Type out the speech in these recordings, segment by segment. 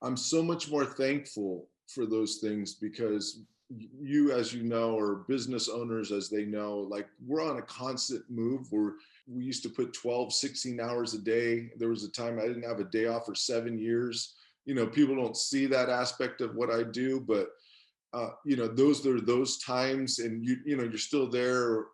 I'm so much more thankful for those things because you, as you know, or business owners, as they know, like we're on a constant move. We used to put 12, 16 hours a day. There was a time I didn't have a day off for 7 years. People don't see that aspect of what I do, but those are those times, and you're still there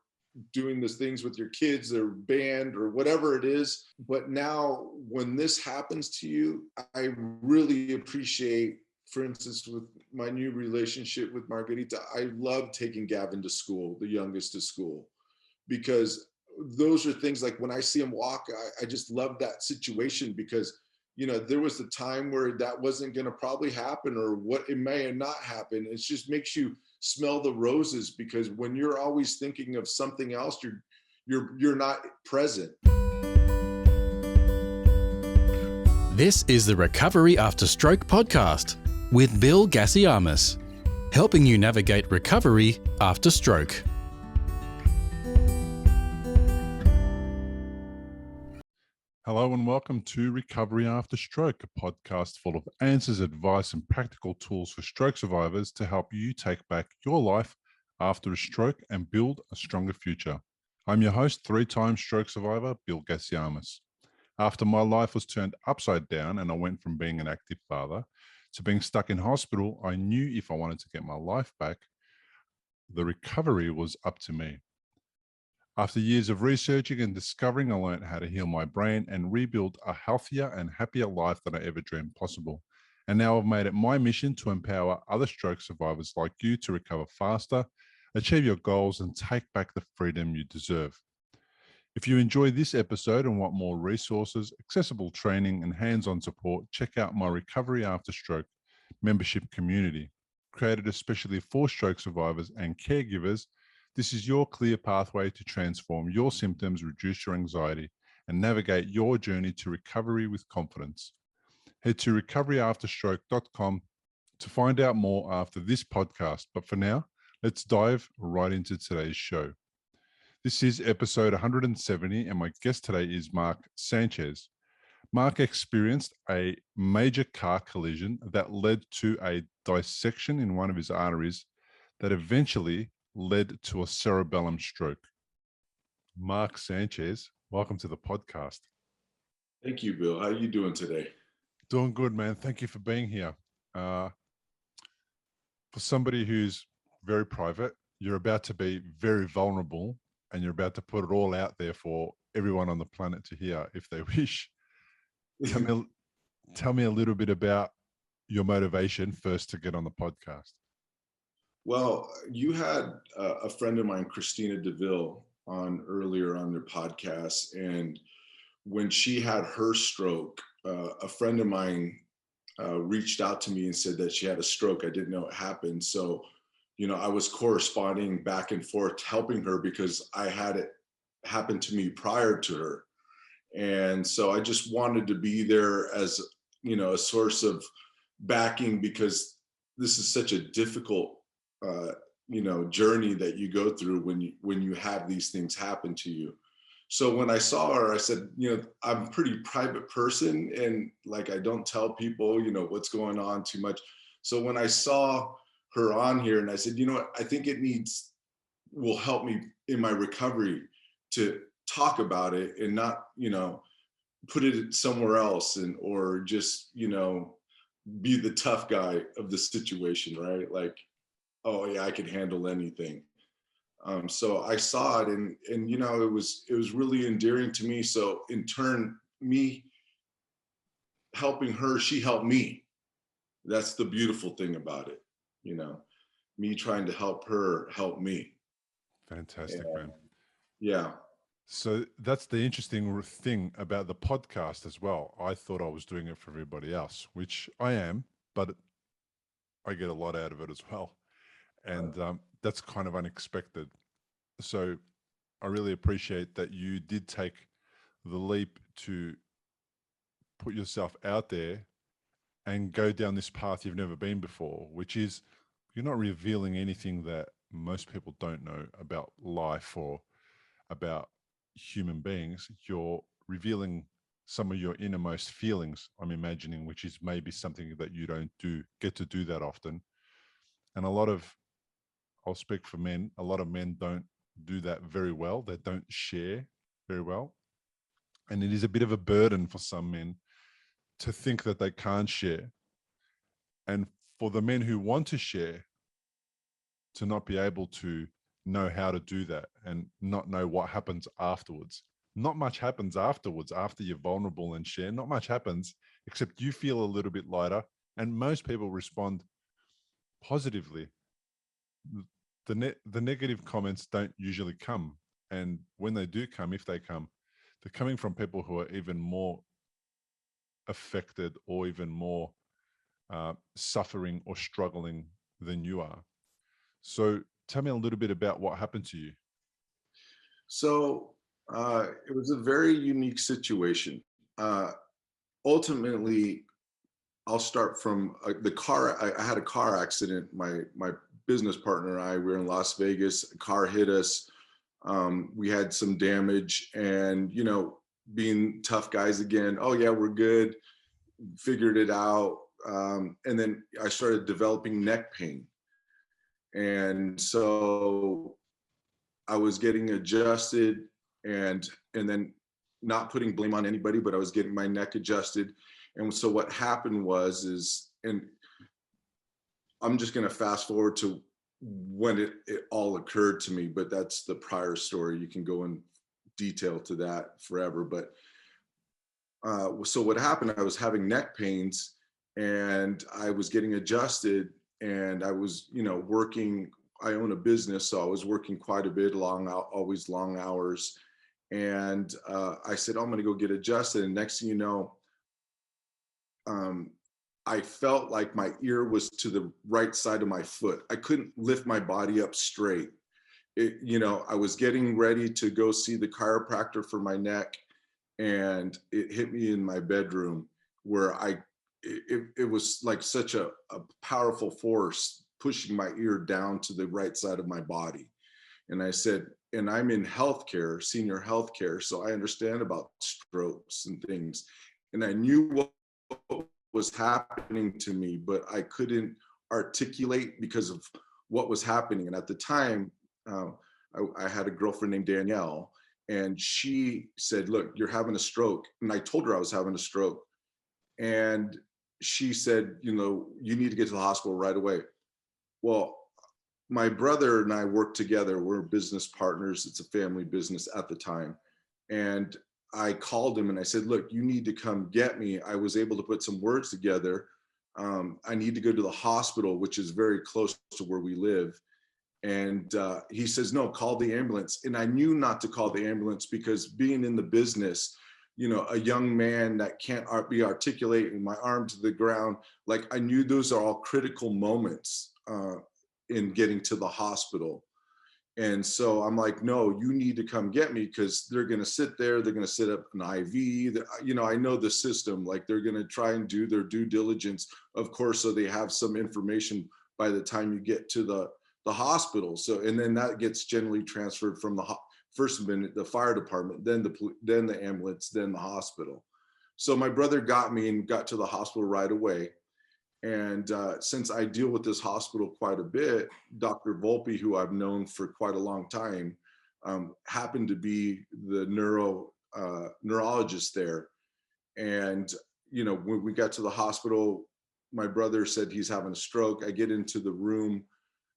doing these things with your kids or band or whatever it is. But now when this happens to you, I really appreciate, for instance, with my new relationship with Margarita, I love taking Gavin to school, the youngest to school, because those are things like when I see him walk, I just love that situation because there was a time where that wasn't going to probably happen, or what it may not happen. It just makes you smell the roses, because when you're always thinking of something else, you're not present. This is the Recovery After Stroke podcast with Bill Gassiamis, helping you navigate recovery after stroke. Hello and welcome to Recovery After Stroke, a podcast full of answers, advice, and practical tools for stroke survivors to help you take back your life after a stroke and build a stronger future. I'm your host, three-time stroke survivor, Bill Gassiamis. After my life was turned upside down and I went from being an active father to being stuck in hospital, I knew if I wanted to get my life back, the recovery was up to me. After years of researching and discovering, I learned how to heal my brain and rebuild a healthier and happier life than I ever dreamed possible. And now I've made it my mission to empower other stroke survivors like you to recover faster, achieve your goals, and take back the freedom you deserve. If you enjoyed this episode and want more resources, accessible training, and hands-on support, check out my Recovery After Stroke membership community, created especially for stroke survivors and caregivers. This is your clear pathway to transform your symptoms, reduce your anxiety, and navigate your journey to recovery with confidence. Head to recoveryafterstroke.com to find out more after this podcast. But for now, let's dive right into today's show. This is episode 170, and my guest today is Mark Sanchez. Mark experienced a major car collision that led to a dissection in one of his arteries that eventually led to a cerebellum stroke. Mark Sanchez, welcome to the podcast. Thank you, Bill. How are you doing today? Doing good, man. Thank you for being here. For somebody who's very private, you're about to be very vulnerable, and you're about to put it all out there for everyone on the planet to hear if they wish. Tell me a little bit about your motivation first to get on the podcast. Well, you had a friend of mine, Christina DeVille, on earlier on their podcast. And when she had her stroke, a friend of mine reached out to me and said that she had a stroke. I didn't know it happened. So, I was corresponding back and forth, helping her because I had it happen to me prior to her. And so I just wanted to be there as, a source of backing, because this is such a difficult journey that you go through when you have these things happen to you. So when I saw her, I said, I'm a pretty private person, and like I don't tell people, what's going on too much. So when I saw her on here, and I said, what, I think will help me in my recovery to talk about it and not, put it somewhere else or just, be the tough guy of the situation, right? Like, oh yeah, I could handle anything. So I saw it, and it was really endearing to me. So in turn, me helping her, she helped me. That's the beautiful thing about it, me trying to help her help me. Fantastic, man. Yeah. So that's the interesting thing about the podcast as well. I thought I was doing it for everybody else, which I am, but I get a lot out of it as well. And that's kind of unexpected. So I really appreciate that you did take the leap to put yourself out there and go down this path you've never been before, which is you're not revealing anything that most people don't know about life or about human beings. You're revealing some of your innermost feelings, I'm imagining, which is maybe something that you don't get to do that often. And I'll speak for men, a lot of men don't do that very well. They don't share very well. And it is a bit of a burden for some men to think that they can't share. And for the men who want to share, to not be able to know how to do that and not know what happens afterwards. Not much happens afterwards after you're vulnerable and share. Not much happens except you feel a little bit lighter, and most people respond positively. The negative comments don't usually come, and when they do come, if they come, they're coming from people who are even more affected or even more suffering or struggling than you are. So tell me a little bit about what happened to you. So it was a very unique situation. Ultimately, I'll start from the car. I had a car accident. My business partner and I, we were in Las Vegas. A car hit us. We had some damage, and being tough guys again. Oh yeah, we're good. Figured it out. And then I started developing neck pain, and so I was getting adjusted, and then not putting blame on anybody, but I was getting my neck adjusted. And so what happened and I'm just going to fast forward to when it all occurred to me, but that's the prior story. You can go in detail to that forever. But so what happened, I was having neck pains and I was getting adjusted, and I was, working. I own a business, so I was working quite a bit, always long hours. And I said, oh, I'm going to go get adjusted. And next thing you know, I felt like my ear was to the right side of my foot. I couldn't lift my body up straight. I was getting ready to go see the chiropractor for my neck, and it hit me in my bedroom where it was like such a powerful force pushing my ear down to the right side of my body. And I said, and I'm in healthcare, senior healthcare, so I understand about strokes and things. And I knew what was happening to me, but I couldn't articulate because of what was happening. And at the time, I had a girlfriend named Danielle, and she said, look, you're having a stroke. And I told her I was having a stroke. And she said, you need to get to the hospital right away. Well, my brother and I worked together. We're business partners. It's a family business at the time. And I called him and I said, look, you need to come get me. I was able to put some words together. I need to go to the hospital, which is very close to where we live. And he says, no, call the ambulance. And I knew not to call the ambulance because being in the business, a young man that can't be articulating, my arm to the ground, like I knew those are all critical moments in getting to the hospital. And so I'm like, no, you need to come get me, because they're going to sit there. They're going to set up an IV. I know the system, like they're going to try and do their due diligence, of course, so they have some information by the time you get to the hospital. So, and then that gets generally transferred from the first minute, the fire department, then the ambulance, then the hospital. So my brother got me and got to the hospital right away. And since I deal with this hospital quite a bit, Dr. Volpe, who I've known for quite a long time, happened to be the neurologist there. And, when we got to the hospital, my brother said he's having a stroke. I get into the room.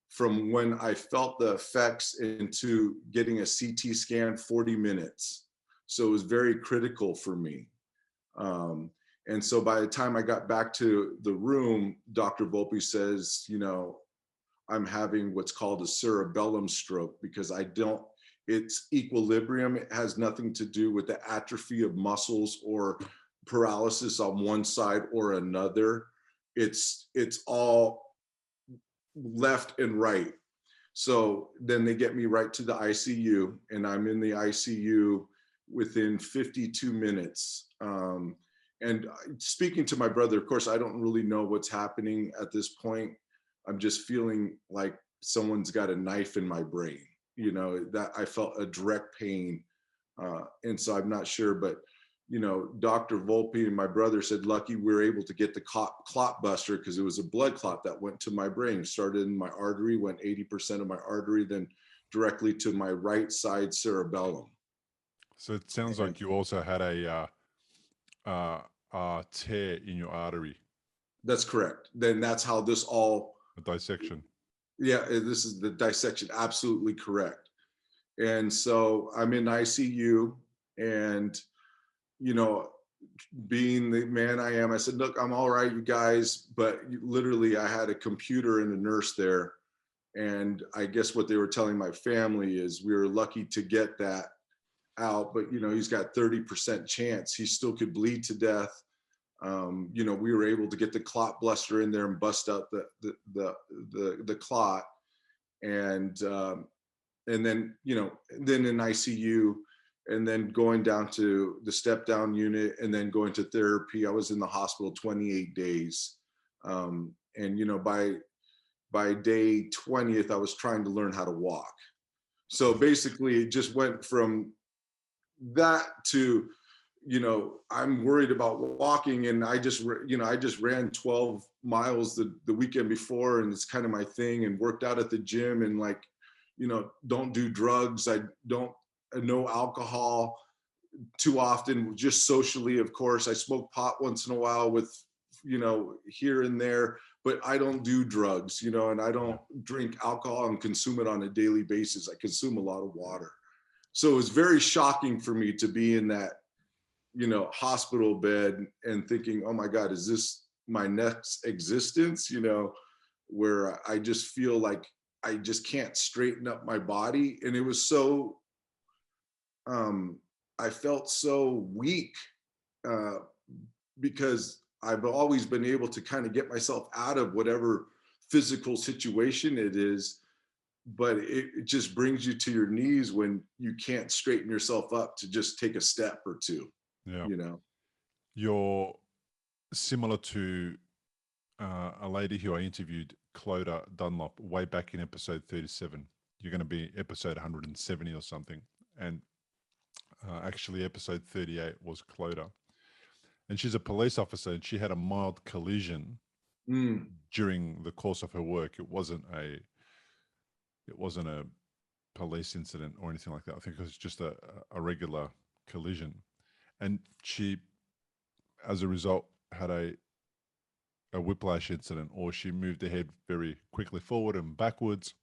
From when I felt the effects into getting a CT scan, 40 minutes. So it was very critical for me. And so by the time I got back to the room, Dr. Volpe says, I'm having what's called a cerebellum stroke, because it's equilibrium. It has nothing to do with the atrophy of muscles or paralysis on one side or another. It's all left and right. So then they get me right to the ICU, and I'm in the ICU within 52 minutes. And speaking to my brother, of course, I don't really know what's happening at this point. I'm just feeling like someone's got a knife in my brain, that I felt a direct pain. And so I'm not sure, but Dr. Volpe and my brother said, lucky we were able to get the clot buster, because it was a blood clot that went to my brain. It started in my artery, went 80% of my artery, then directly to my right side cerebellum. So it sounds like you also had a tear in your artery. That's correct. Then that's how this all... A dissection. Yeah, this is the dissection. Absolutely correct. And so I'm in ICU, and, being the man I am, I said, look, I'm all right, you guys. But literally, I had a computer and a nurse there. And I guess what they were telling my family is we were lucky to get that out. But, he's got 30% chance. He still could bleed to death. We were able to get the clot buster in there and bust out the clot. And then, then in ICU, and then going down to the step down unit, and then going to therapy. I was in the hospital 28 days. And, by day 20th, I was trying to learn how to walk. So basically it just went from that to, I'm worried about walking, and I just ran 12 miles the weekend before, and it's kind of my thing, and worked out at the gym, and don't do drugs. I don't no alcohol too often, just socially, of course. I smoke pot once in a while with, here and there, but I don't do drugs, and I don't drink alcohol and consume it on a daily basis. I consume a lot of water. So it was very shocking for me to be in that, hospital bed and thinking, oh my God, is this my next existence? Where I just feel like I just can't straighten up my body. And it was so, I felt so weak, because I've always been able to kind of get myself out of whatever physical situation it is, but it just brings you to your knees when you can't straighten yourself up to just take a step or two. Yeah. You're similar to a lady who I interviewed, Clodagh Dunlop, way back in episode 37. You're going to be episode 170 or something. And actually episode 38 was Clodagh. And she's a police officer, and she had a mild collision during the course of her work. It wasn't a police incident or anything like that. I think it was just a regular collision. And she, as a result, had a whiplash incident, or she moved her head very quickly forward and backwards.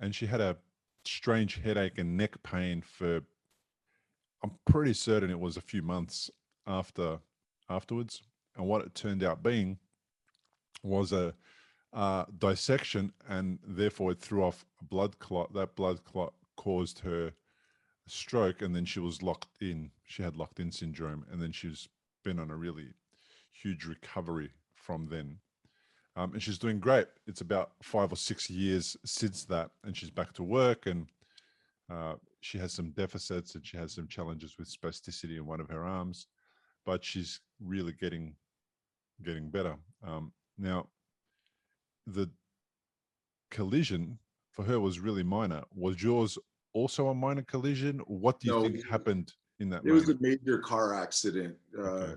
And she had a strange headache and neck pain for, I'm pretty certain it was a few months afterwards. And what it turned out being was a dissection, and therefore it threw off a blood clot. That blood clot caused her a stroke, and then she was locked in. She had locked in syndrome, and then she's been on a really huge recovery from then. And she's doing great. It's about 5 or 6 years since that, and she's back to work, and she has some deficits, and she has some challenges with spasticity in one of her arms, but she's really getting better. Now, the collision for her was really minor. Was yours also a minor collision? What do you think happened in that moment? It was a major car accident. Okay.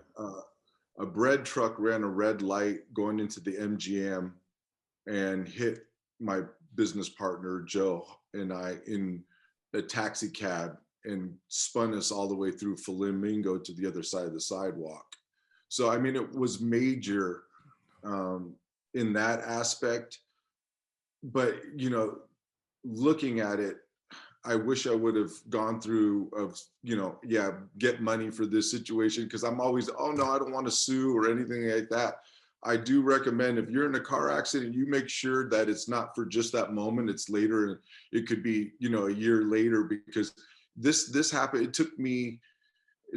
A bread truck ran a red light going into the MGM and hit my business partner, Joe, and I in a taxi cab, and spun us all the way through Flamingo to the other side of the sidewalk. So, I mean, it was major in that aspect. But, looking at it, I wish I would have gone through get money for this situation, because I'm always, oh no, I don't want to sue or anything like that. I do recommend, if you're in a car accident, you make sure that it's not for just that moment, it's later. It could be, a year later, because this happened. It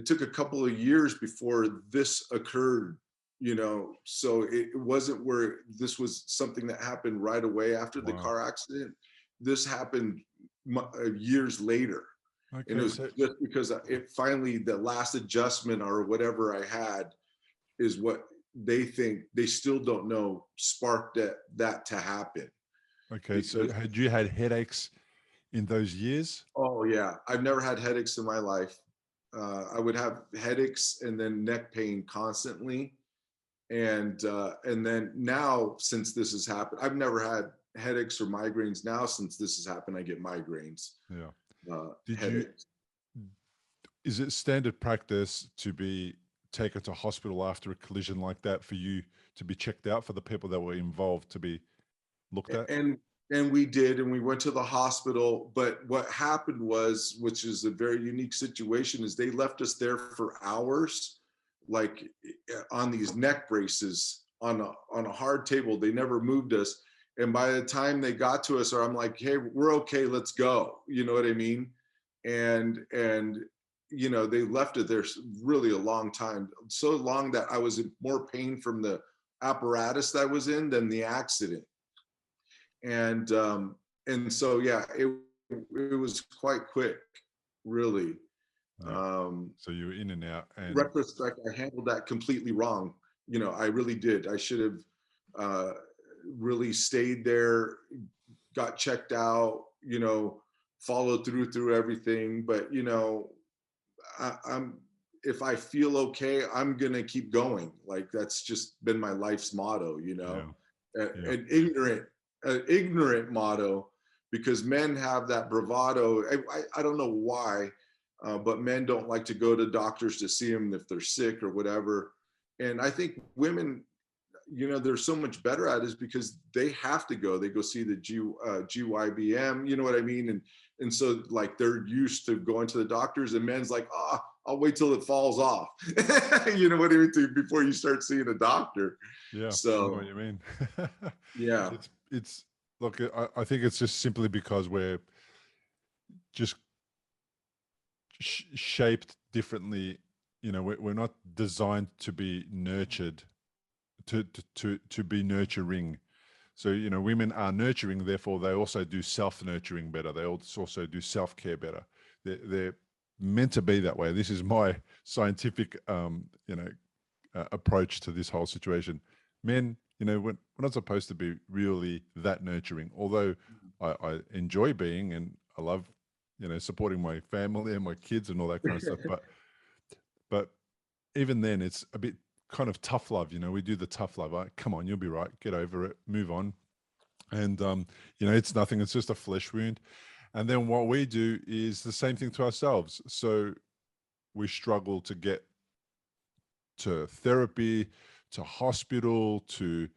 took a couple of years before this occurred, so it wasn't where this was something that happened right away after the car accident. This happened years later. Okay, and it was just because it finally, the last adjustment or whatever I had is what they think, they still don't know, sparked that to happen. Okay, so had you had headaches in those years? Oh yeah, I've never had headaches in my life. I would have headaches and then neck pain constantly. And then now, since this has happened, I've never had headaches or migraines. Now, since this has happened, I get migraines, Yeah. Did you, headaches. is it standard practice to be taken to hospital after a collision like that for you to be checked out, for the people that were involved to be looked at? And we did, and we went to the hospital. But what happened was, which is a very unique situation, is they left us there for hours, like on these neck braces on a hard table. They never moved us. And by the time they got to us, or I'm like, hey, we're okay, let's go. You know what I mean? And they left it there really a long time, so long that I was in more pain from the apparatus that I was in than the accident. And so yeah, it was quite quick, really. Yeah. So you were in and out, and Retrospect, I handled that completely wrong. I really did. I should have really stayed there, got checked out, followed through everything. But I'm if I feel okay, I'm gonna keep going. Like, that's just been my life's motto. yeah, yeah, An ignorant motto, because men have that bravado. I don't know why, but men don't like to go to doctors to see them if they're sick or whatever. And I think women, they're so much better at it, is because they have to go. They go see the GYBM, you know what I mean? And so, like, they're used to going to the doctors, and men's like, I'll wait till it falls off. You know what I mean? Before you start seeing a doctor. yeah. I know So what you mean. yeah. It's look. I think it's just simply because we're just shaped differently. We're not designed to be nurtured, to be nurturing. So women are nurturing, therefore they also do self-nurturing better. They also do self-care better. They're meant to be that way. This is my scientific approach to this whole situation. Men, we're not supposed to be really that nurturing, although I enjoy being, and I love supporting my family and my kids and all that kind of stuff. But even then, it's a bit kind of tough love. We do the tough love. Come on, you'll be right. Get over it. Move on. And it's nothing. It's just a flesh wound. And then what we do is the same thing to ourselves. So we struggle to get to therapy, to hospital, to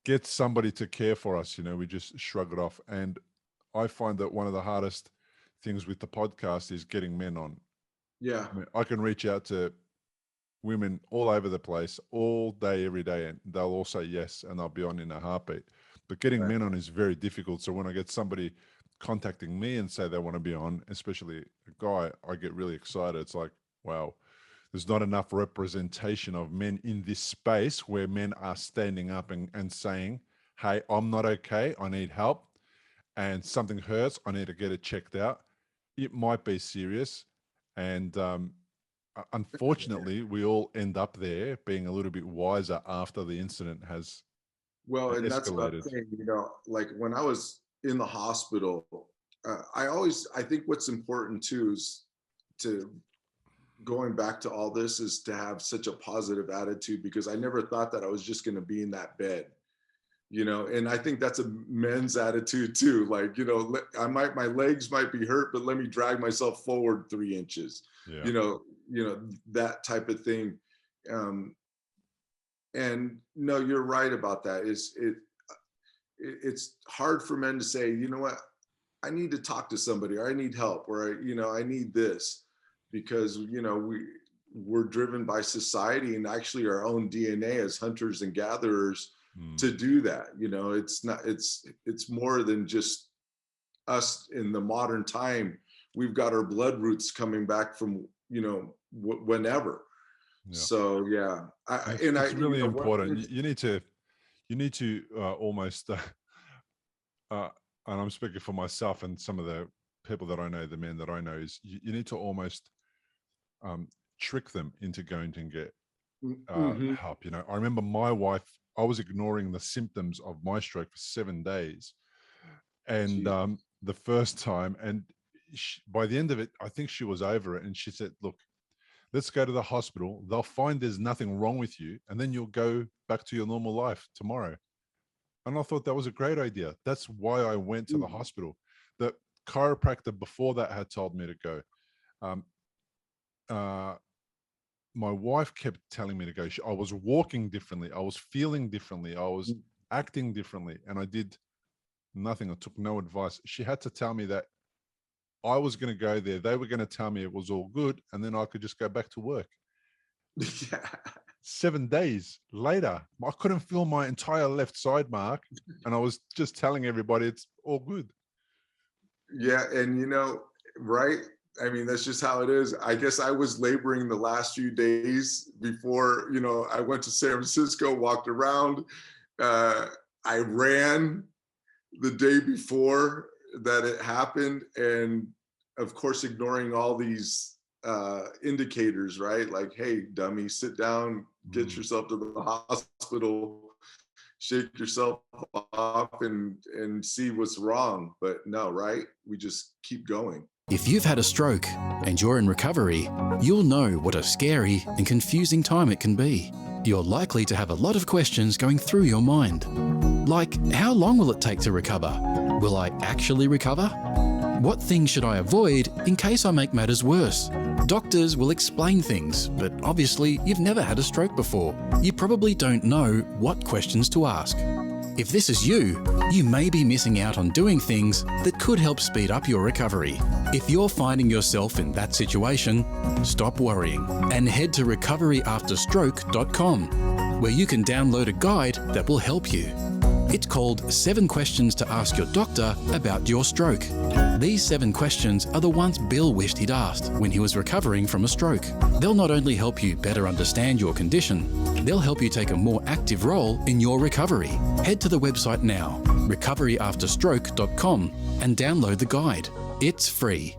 get somebody to care for us. We just shrug it off. And I find that one of the hardest things with the podcast is getting men on. Yeah. I mean, I can reach out to women all over the place all day, every day, and they'll all say yes, and they'll be on in a heartbeat. But getting men on is very difficult. So when I get somebody contacting me and say they want to be on, especially a guy, I get really excited. It's like, wow, there's not enough representation of men in this space where men are standing up and saying, hey, I'm not okay. I need help. And something hurts. I need to get it checked out. It might be serious. And unfortunately, we all end up there being a little bit wiser after the incident has Well, and that's what I'm escalated. saying, like when I was in the hospital, I think what's important too is to, going back to all this, is to have such a positive attitude, because I never thought that I was just going to be in that bed, and I think that's a men's attitude too. Like, my legs might be hurt, but let me drag myself forward 3 inches, Yeah. that type of thing. And no, you're right about that. It's hard for men to say, you know what, I need to talk to somebody, or I need help, or I need this, because we're driven by society and actually our own DNA as hunters and gatherers to do that. It's more than just us in the modern time. We've got our blood roots coming back from whenever. Yeah. So yeah, It's really important. You need to almost, and I'm speaking for myself and some of the people that I know, the men that I know, is you need to almost trick them into going to get help. I remember my wife, I was ignoring the symptoms of my stroke for 7 days. And the first time, and by the end of it, I think she was over it. And she said, look, Let's go to the hospital. They'll find there's nothing wrong with you, and then you'll go back to your normal life tomorrow. And I thought that was a great idea. That's why I went to the hospital. The chiropractor before that had told me to go. Um, my wife kept telling me to go. I was walking differently. I was feeling differently. I was acting differently. And I did nothing. I took no advice. She had to tell me that I was going to go there. They were going to tell me it was all good. And then I could just go back to work. Yeah. 7 days later, I couldn't feel my entire left side, Mark. And I was just telling everybody it's all good. Yeah. And, right. I mean, that's just how it is. I guess I was laboring the last few days before, I went to San Francisco, walked around. I ran the day before that it happened. And of course, ignoring all these indicators, right? Like, hey, dummy, sit down, get yourself to the hospital, shake yourself off and see what's wrong. But no, right? We just keep going. If you've had a stroke and you're in recovery, you'll know what a scary and confusing time it can be. You're likely to have a lot of questions going through your mind. Like, how long will it take to recover? Will I actually recover? What things should I avoid in case I make matters worse? Doctors will explain things, but obviously you've never had a stroke before. You probably don't know what questions to ask. If this is you, you may be missing out on doing things that could help speed up your recovery. If you're finding yourself in that situation, stop worrying and head to recoveryafterstroke.com, where you can download a guide that will help you. It's called 7 Questions to Ask Your Doctor About Your Stroke. These 7 questions are the ones Bill wished he'd asked when he was recovering from a stroke. They'll not only help you better understand your condition, they'll help you take a more active role in your recovery. Head to the website now, recoveryafterstroke.com, and download the guide. It's free.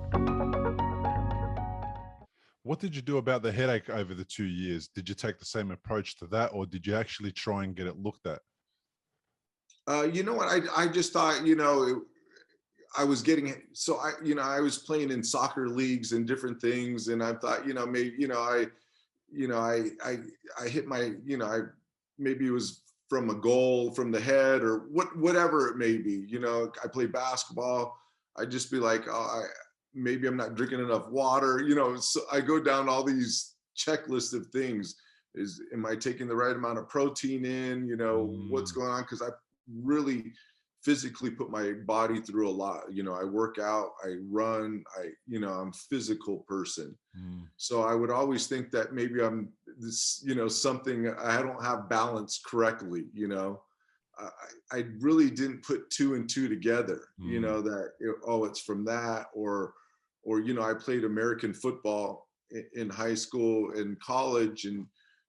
What did you do about the headache over the 2 years? Did you take the same approach to that, or did you actually try and get it looked at? You know what? I just thought, I was getting, so I was playing in soccer leagues and different things. And I thought, maybe, I hit my, maybe it was from a goal from the head or whatever it may be. I play basketball. I'd just be like, maybe I'm not drinking enough water. So I go down all these checklists of things. Am I taking the right amount of protein in? What's going on? Because I really physically put my body through a lot. I work out, I run, I'm a physical person. So I would always think that maybe I'm this, something, I don't have balance correctly. I really didn't put 2 and 2 together, that, it's from that, or, I played American football in high school and college, and,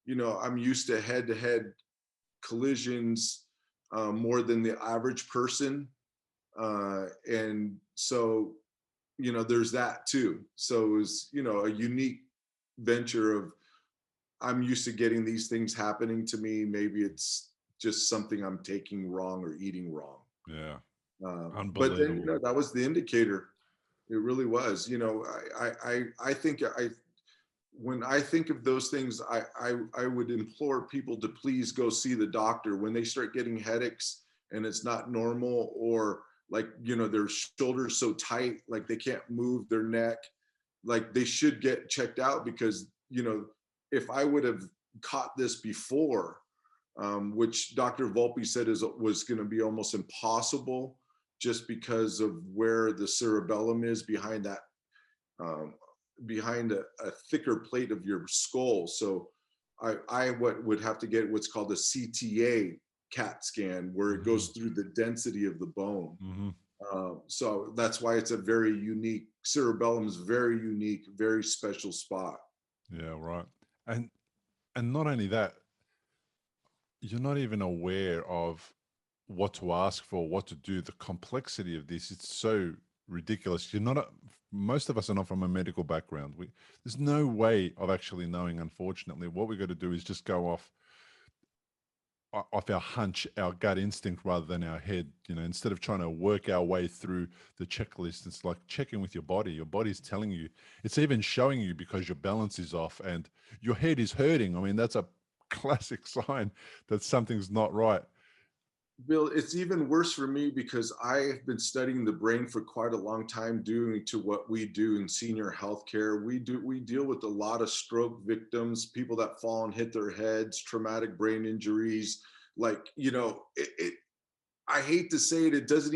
I'm used to head-to-head collisions more than the average person. And so, there's that too. So it was, a unique venture of, I'm used to getting these things happening to me. Maybe it's just something I'm taking wrong or eating wrong. Yeah. But then, that was the indicator. It really was. I think when I think of those things, I would implore people to please go see the doctor when they start getting headaches and it's not normal, or like, their shoulders so tight, like they can't move their neck, like they should get checked out. Because, if I would have caught this before, which Dr. Volpe said was going to be almost impossible, just because of where the cerebellum is behind that, behind a thicker plate of your skull. So I would have to get what's called a CTA CAT scan, where it goes through the density of the bone. So that's why it's a very unique, cerebellum is very unique, very special spot. Yeah, right. And not only that, you're not even aware of what to ask for, what to do, the complexity of this. It's so ridiculous. Most of us are not from a medical background. There's no way of actually knowing, unfortunately. What we got to do is just go off off our hunch, our gut instinct, rather than our head. Instead of trying to work our way through the checklist, it's like checking with your body. Your body's telling you, it's even showing you because your balance is off and your head is hurting. I mean, that's a classic sign that something's not right. Bill, it's even worse for me because I've been studying the brain for quite a long time due to what we do in senior healthcare. We deal with a lot of stroke victims, people that fall and hit their heads, traumatic brain injuries. Like, I hate to say it, it doesn't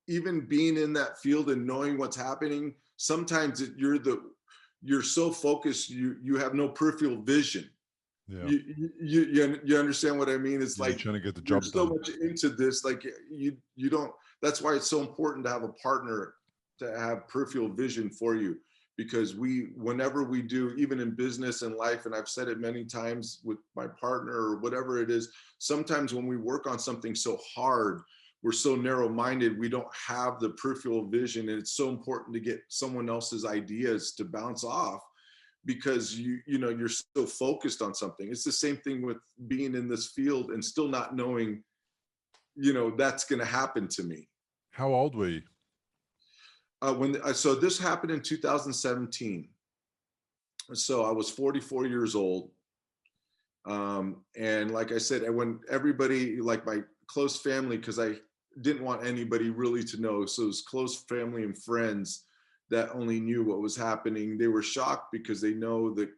even being in that field and knowing what's happening, sometimes you're so focused, you have no peripheral vision. Yeah. You understand what I mean? It's like trying to get the you're job so done. much into this, like you don't. That's why it's so important to have a partner to have peripheral vision for you, because whenever we do, even in business and life, and I've said it many times with my partner or whatever it is, sometimes when we work on something so hard, we're so narrow-minded, we don't have the peripheral vision, and it's so important to get someone else's ideas to bounce off, because you're so focused on something. It's the same thing with being in this field and still not knowing, that's going to happen to me. How old were you? So this happened in 2017. So I was 44 years old. And like I said, when everybody, like my close family, because I didn't want anybody really to know. So it was close family and friends that only knew what was happening. They were shocked because they know that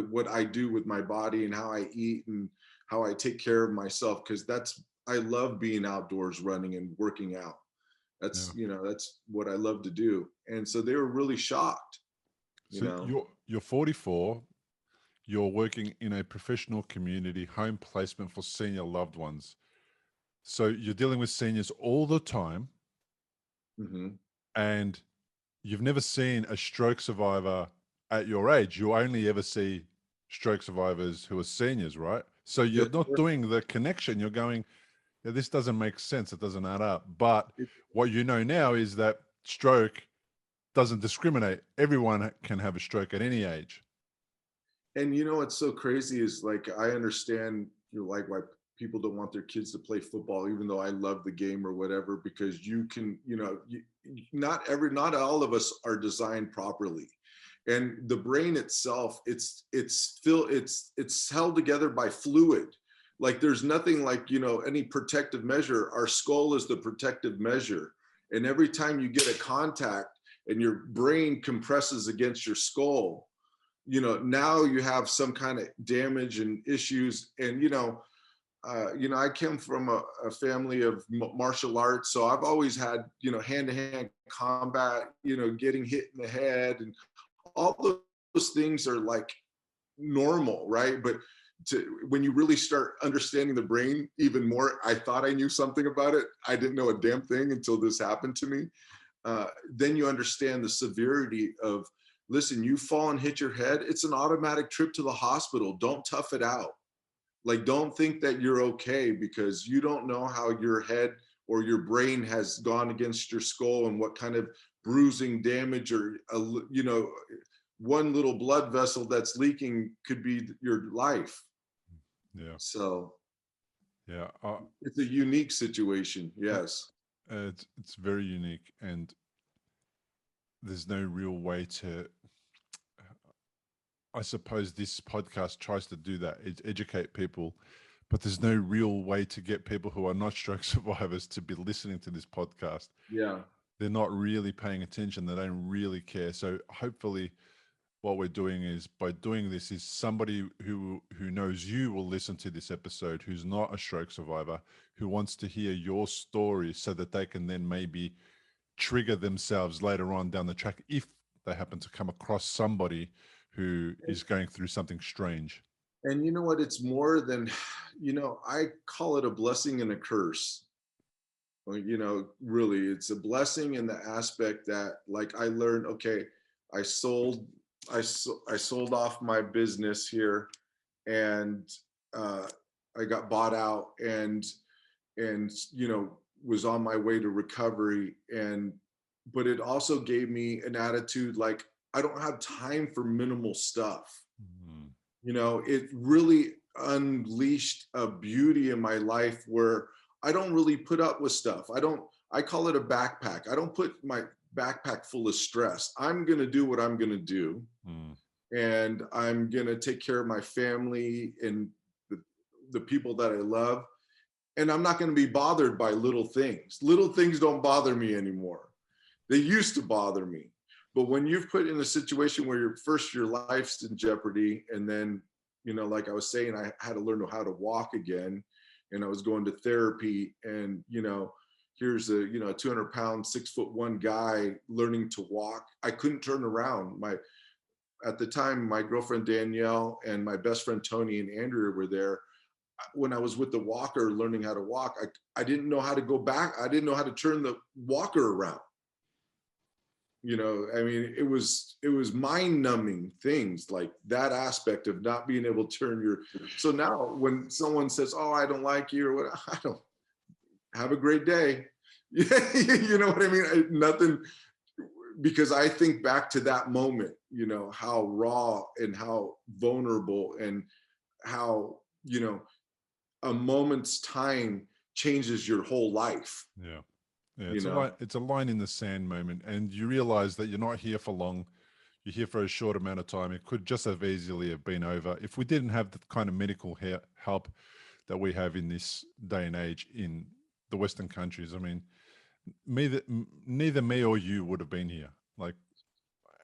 what I do with my body and how I eat and how I take care of myself. Because I love being outdoors, running and working out. That's what I love to do. And so they were really shocked. So you're 44. You're working in a professional community home placement for senior loved ones. So you're dealing with seniors all the time. Mm-hmm. And you've never seen a stroke survivor at your age. You only ever see stroke survivors who are seniors, right? So you're not doing the connection. You're going, yeah, this doesn't make sense. It doesn't add up. But what you know now is that stroke doesn't discriminate. Everyone can have a stroke at any age. And what's so crazy is, like, I understand, like, why people don't want their kids to play football, even though I love the game or whatever, because you can, not all of us are designed properly. And the brain itself, it's held together by fluid. Like, there's nothing like, any protective measure. Our skull is the protective measure. And every time you get a contact and your brain compresses against your skull, now you have some kind of damage and issues. And, I came from a family of martial arts. So I've always had, hand-to-hand combat, getting hit in the head, and all those things are like normal, right? But when you really start understanding the brain even more, I thought I knew something about it. I didn't know a damn thing until this happened to me. Then you understand the severity of, listen, you fall and hit your head, it's an automatic trip to the hospital. Don't tough it out. Like, don't think that you're okay, because you don't know how your head or your brain has gone against your skull and what kind of bruising, damage, or, one little blood vessel that's leaking could be your life. Yeah. So yeah, it's a unique situation. Yes. It's very unique, and there's no real way to, I suppose this podcast tries to do that, is educate people, but there's no real way to get people who are not stroke survivors to be listening to this podcast. Yeah. They're not really paying attention. They don't really care. So hopefully what we're doing is, by doing this, is somebody who knows you will listen to this episode, who's not a stroke survivor, who wants to hear your story, so that they can then maybe trigger themselves later on down the track if they happen to come across somebody who is going through something strange. And you know what? It's more than, I call it a blessing and a curse. Really, it's a blessing in the aspect that, like, I learned, okay, I sold off my business here, and I got bought out, and was on my way to recovery. But it also gave me an attitude like, I don't have time for minimal stuff. Mm. It really, unleashed a beauty in my life where I don't really put up with stuff. I call it a backpack. I don't put my backpack full of stress. I'm going to do what I'm going to do. And I'm going to take care of my family and the people that I love. And I'm not going to be bothered by little things. Little things don't bother me anymore. They used to bother me. But when you've put in a situation where your life's in jeopardy, and then, like I was saying, I had to learn how to walk again, and I was going to therapy, and, here's a 200-pound, 6'1" guy learning to walk. I couldn't turn around. At the time, my girlfriend Danielle and my best friend Tony and Andrea were there. When I was with the walker learning how to walk, I didn't know how to go back. I didn't know how to turn the walker around. It was mind-numbing things, like that aspect of not being able to turn so now when someone says, "Oh, I don't like you," or what, I don't. Have a great day. You know what I mean? Nothing, because I think back to that moment, how raw and how vulnerable, and how, a moment's time changes your whole life. Yeah. It's a line in the sand moment, and you realize that you're not here for long. You're here for a short amount of time. It could just as easily have been over if we didn't have the kind of medical help that we have in this day and age in the Western countries. I mean, neither me or you would have been here.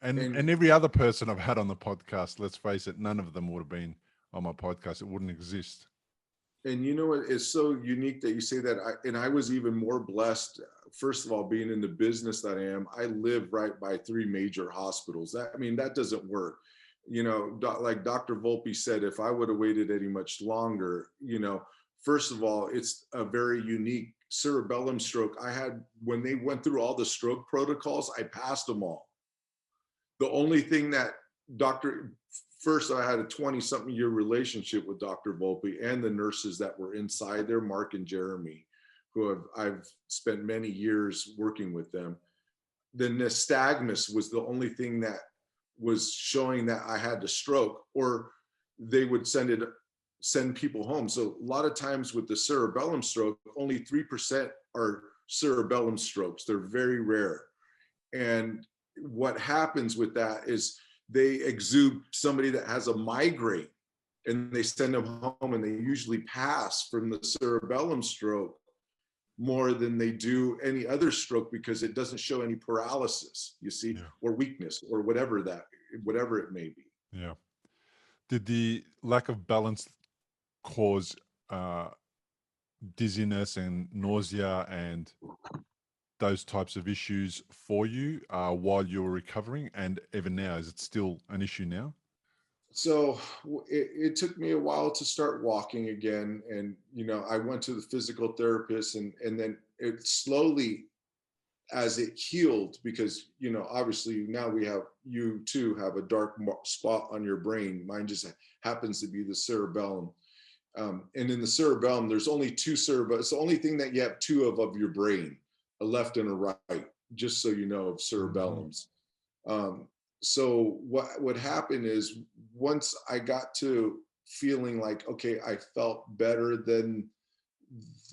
And every other person I've had on the podcast, let's face it, none of them would have been on my podcast. It wouldn't exist. And it's so unique that you say that. I was even more blessed, first of all, being in the business that I am. I live right by 3 major hospitals. That doesn't work. Like Dr. Volpe said, if I would have waited any much longer, first of all, it's a very unique cerebellum stroke. I had, when they went through all the stroke protocols, I passed them all. The only thing that first, I had a 20-something year relationship with Dr. Volpe and the nurses that were inside there, Mark and Jeremy, who I've spent many years working with them. The nystagmus was the only thing that was showing that I had the stroke, or they would send people home. So a lot of times with the cerebellum stroke, only 3% are cerebellum strokes. They're very rare. And what happens with that is they exude somebody that has a migraine, and they send them home, and they usually pass from the cerebellum stroke more than they do any other stroke, because it doesn't show any paralysis, or weakness, or whatever it may be. Yeah. Did the lack of balance cause dizziness and nausea and those types of issues for you while you were recovering, and even now? Is it still an issue now? So it took me a while to start walking again. And, I went to the physical therapist, and then it slowly, as it healed, because, obviously now you too have a dark spot on your brain. Mine just happens to be the cerebellum. And in the cerebellum, there's only 2 cerebellum. It's the only thing that you have 2 of your brain, a left and a right, just so you know, of cerebellums. So what happened is, once I got to feeling like, okay, I felt better than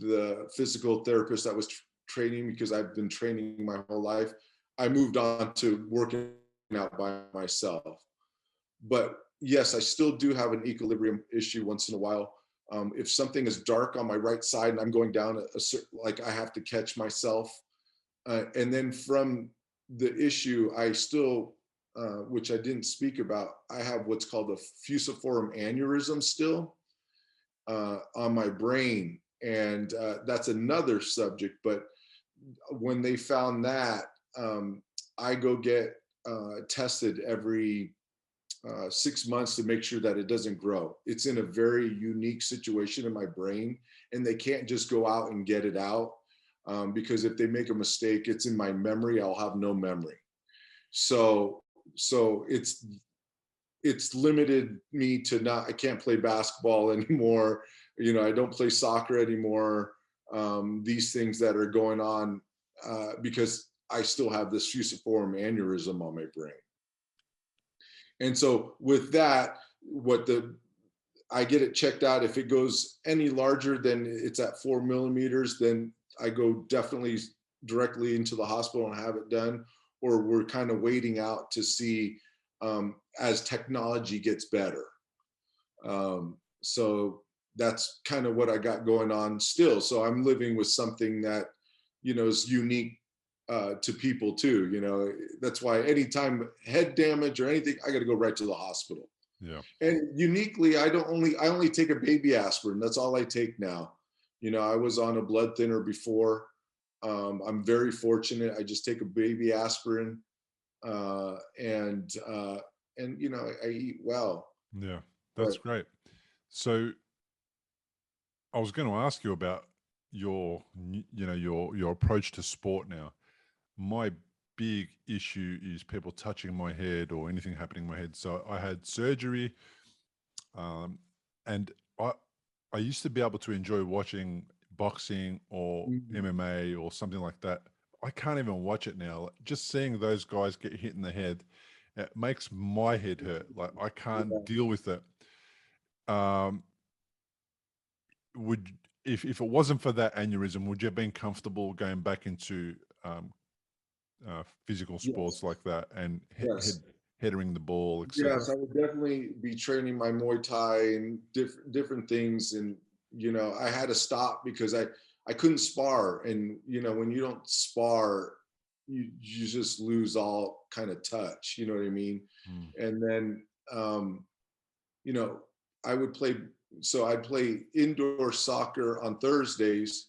the physical therapist that was training, because I've been training my whole life, I moved on to working out by myself. But yes, I still do have an equilibrium issue once in a while. If something is dark on my right side and I'm going down I have to catch myself. And then from the issue, I still, which I didn't speak about, I have what's called a fusiform aneurysm still on my brain. And that's another subject. But when they found that, I go get tested every 6 months to make sure that it doesn't grow. It's in a very unique situation in my brain, and they can't just go out and get it out, because if they make a mistake, it's in my memory. I'll have no memory. So it's limited me to I can't play basketball anymore. I don't play soccer anymore. These things that are going on because I still have this fusiform aneurysm on my brain. And so with that, I get it checked out. If it goes any larger than it's at 4 millimeters, then I go definitely directly into the hospital and have it done. Or we're kind of waiting out to see as technology gets better. So that's kind of what I got going on still. So I'm living with something that, is unique to people too. That's why anytime head damage or anything, I got to go right to the hospital. Yeah. And uniquely, I only take a baby aspirin. That's all I take now. I was on a blood thinner before. I'm very fortunate. I just take a baby aspirin, and I eat well. Yeah, that's great. So I was going to ask you about your approach to sport now. My big issue is people touching my head or anything happening in my head. So I had surgery, and I used to be able to enjoy watching boxing or MMA or something like that. I can't even watch it now. Just seeing those guys get hit in the head, it makes my head hurt. Like I can't deal with it. Would if it wasn't for that aneurysm, would you have been comfortable going back into physical sports like that and headering the ball, etc.? Yes, I would definitely be training my Muay Thai and different things. And, I had to stop because I couldn't spar. And, when you don't spar, you just lose all kind of touch, you know what I mean? And then, I would play, so I'd play indoor soccer on Thursdays,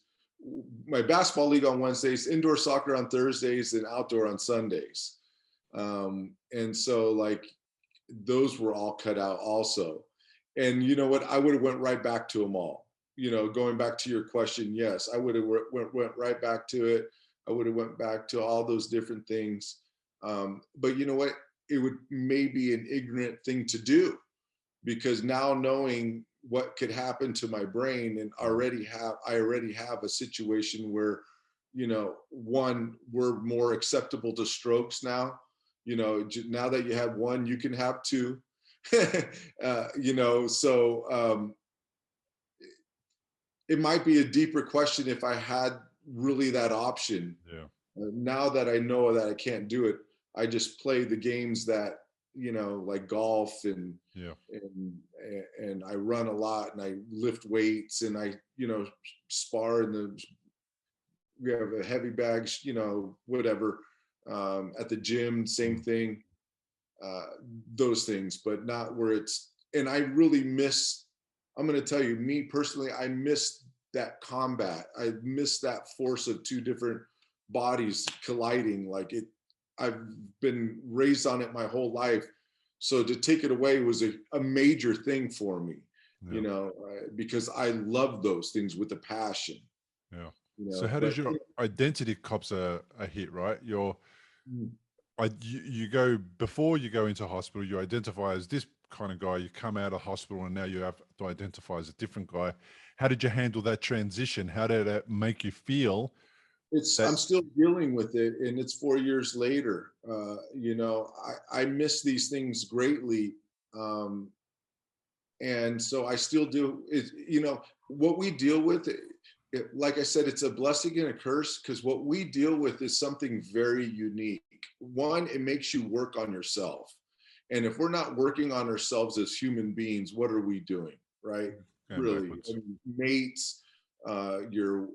my basketball league on Wednesdays, indoor soccer on Thursdays, and outdoor on Sundays. And so like those were all cut out also. And you know what, I would have went right back to them all. Going back to your question, yes, I would have went right back to it. I would have went back to all those different things. But you know what, it would maybe an ignorant thing to do, because now knowing what could happen to my brain, and I already have a situation where, one, we're more acceptable to strokes now. Now that you have one, you can have two. So it might be a deeper question if I had really that option. Yeah. Now that I know that I can't do it, I just play the games that, like golf and I run a lot and I lift weights and I, spar we have a heavy bags, whatever, at the gym, same thing, those things, but not where and I really I'm going to tell you, me personally, I miss that combat. I miss that force of two different bodies colliding. I've been raised on it my whole life. So to take it away was a major thing for me, because I love those things with a passion. Yeah. So how does your identity cops a hit, right? You go, before you go into hospital, you identify as this kind of guy, you come out of hospital and now you have to identify as a different guy. How did you handle that transition? How did that make you feel? I'm still dealing with it, and it's 4 years later. I miss these things greatly. And so I still do it. What we deal with, like I said, it's a blessing and a curse, because what we deal with is something very unique. One, it makes you work on yourself. And if we're not working on ourselves as human beings, what are we doing, right? Really, mates, your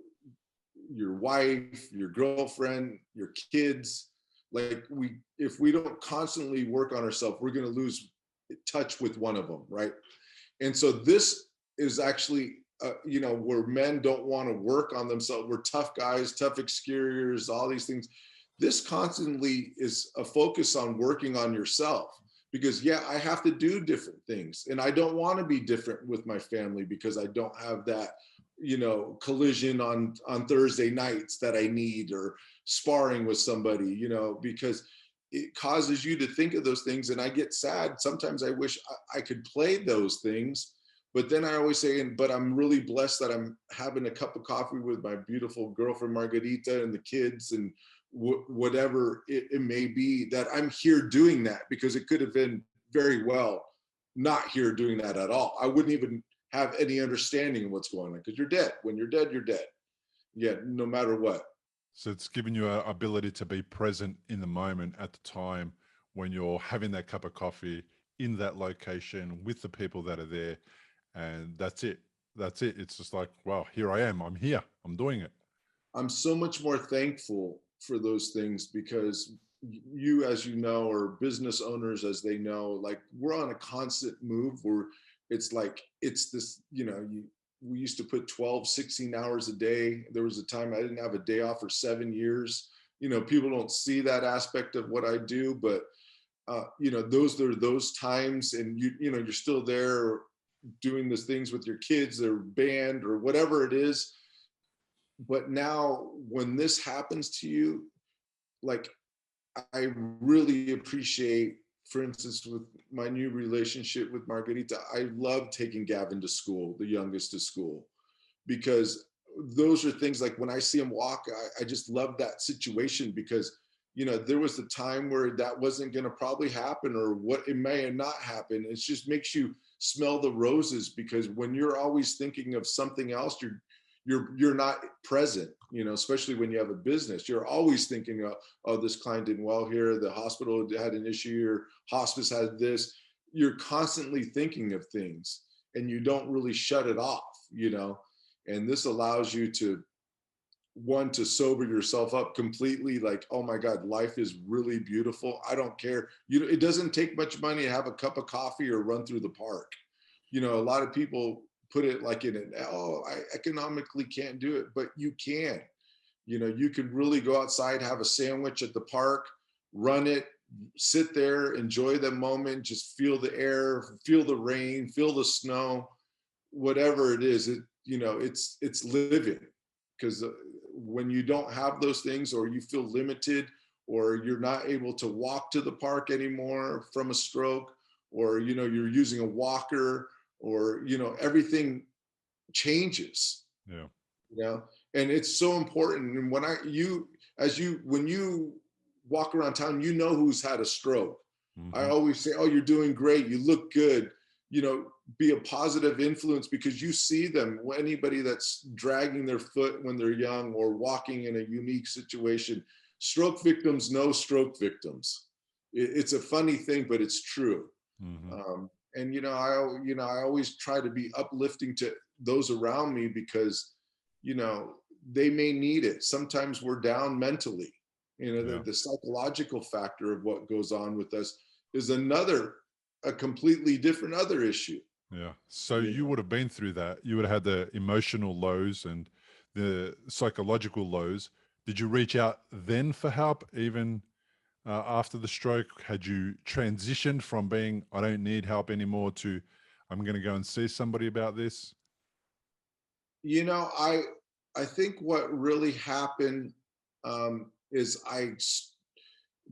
wife, your girlfriend, your kids, if we don't constantly work on ourselves, we're going to lose touch with one of them, right? And so this is actually, where men don't want to work on themselves. We're tough guys, tough exteriors, all these things. This constantly is a focus on working on yourself, because I have to do different things, and I don't want to be different with my family because I don't have that, collision on Thursday nights that I need, or sparring with somebody, because it causes you to think of those things. And I get sad. Sometimes I wish I could play those things, but then I always say, but I'm really blessed that I'm having a cup of coffee with my beautiful girlfriend, Margarita, and the kids, and whatever it may be, that I'm here doing that, because it could have been very well not here doing that at all. I wouldn't even have any understanding of what's going on, because you're dead. When you're dead, you're dead. Yeah, no matter what. So it's given you an ability to be present in the moment at the time when you're having that cup of coffee in that location with the people that are there. And that's it. That's it. It's just like, wow, here I am. I'm here. I'm doing it. I'm so much more thankful for those things, because you, as you know, or business owners as they know, like, we're on a constant move where it's like, it's this, we used to put 12, 16 hours a day. There was a time I didn't have a day off for 7 years. People don't see that aspect of what I do, but those times, and you're still there doing those things with your kids or band or whatever it is. But now when this happens to you, like, I really appreciate, for instance, with my new relationship with Margarita, I love taking Gavin to school, the youngest, to school, because those are things like, when I see him walk, I just love that situation, because, there was a time where that wasn't going to probably happen, or what, it may not happen. It just makes you smell the roses, because when you're always thinking of something else, you're not present, especially when you have a business. You're always thinking, oh, this client did well here, the hospital had an issue, or hospice had this. You're constantly thinking of things, and you don't really shut it off, and this allows you to sober yourself up completely. Like, oh my God, life is really beautiful. I don't care. It doesn't take much money to have a cup of coffee or run through the park. A lot of people put it like I economically can't do it, but you can. You could really go outside, have a sandwich at the park, run it, sit there, enjoy the moment, just feel the air, feel the rain, feel the snow, whatever it is. It's living, because when you don't have those things, or you feel limited, or you're not able to walk to the park anymore from a stroke, or you're using a walker, or everything changes. Yeah. And it's so important. And when when you walk around town, who's had a stroke. Mm-hmm. I always say, oh, you're doing great, you look good. Be a positive influence, because you see them. Anybody that's dragging their foot when they're young, or walking in a unique situation, stroke victims know stroke victims. It's a funny thing, but it's true. Mm-hmm. And I always try to be uplifting to those around me, because they may need it. Sometimes we're down mentally. The psychological factor of what goes on with us is a completely different other issue. Yeah. So you would have been through that. You would have had the emotional lows and the psychological lows. Did you reach out then for help, even after the stroke? Had you transitioned from being, I don't need help anymore, to, I'm going to go and see somebody about this? I think what really happened is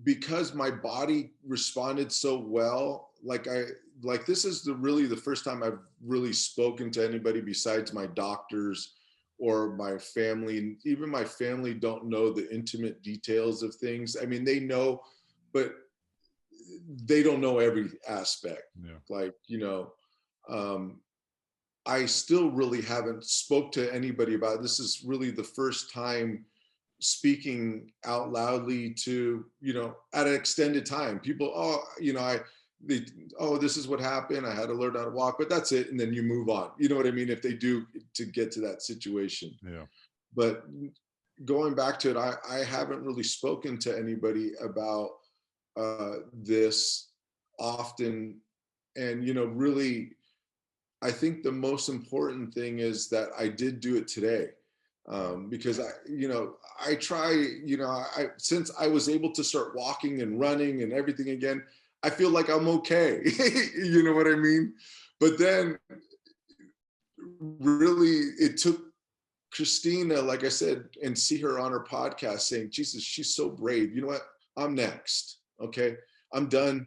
because my body responded so well, this is really the first time I've really spoken to anybody besides my doctors or my family. And even my family don't know the intimate details of things. I mean, they know, but they don't know every aspect. I still really haven't spoke to anybody about it. This is really the first time speaking out loudly to, at an extended time. People, this is what happened, I had to learn how to walk, but that's it. And then you move on. You know what I mean? If they do, to get to that situation. Yeah. But going back to it, I haven't really spoken to anybody about this often. And, really, I think the most important thing is that I did do it today. Because I try, since I was able to start walking and running and everything again, I feel like I'm okay. You know what I mean? But then really it took Christina, like I said, and see her on her podcast saying, Jesus, she's so brave. You know what? I'm next. Okay. I'm done.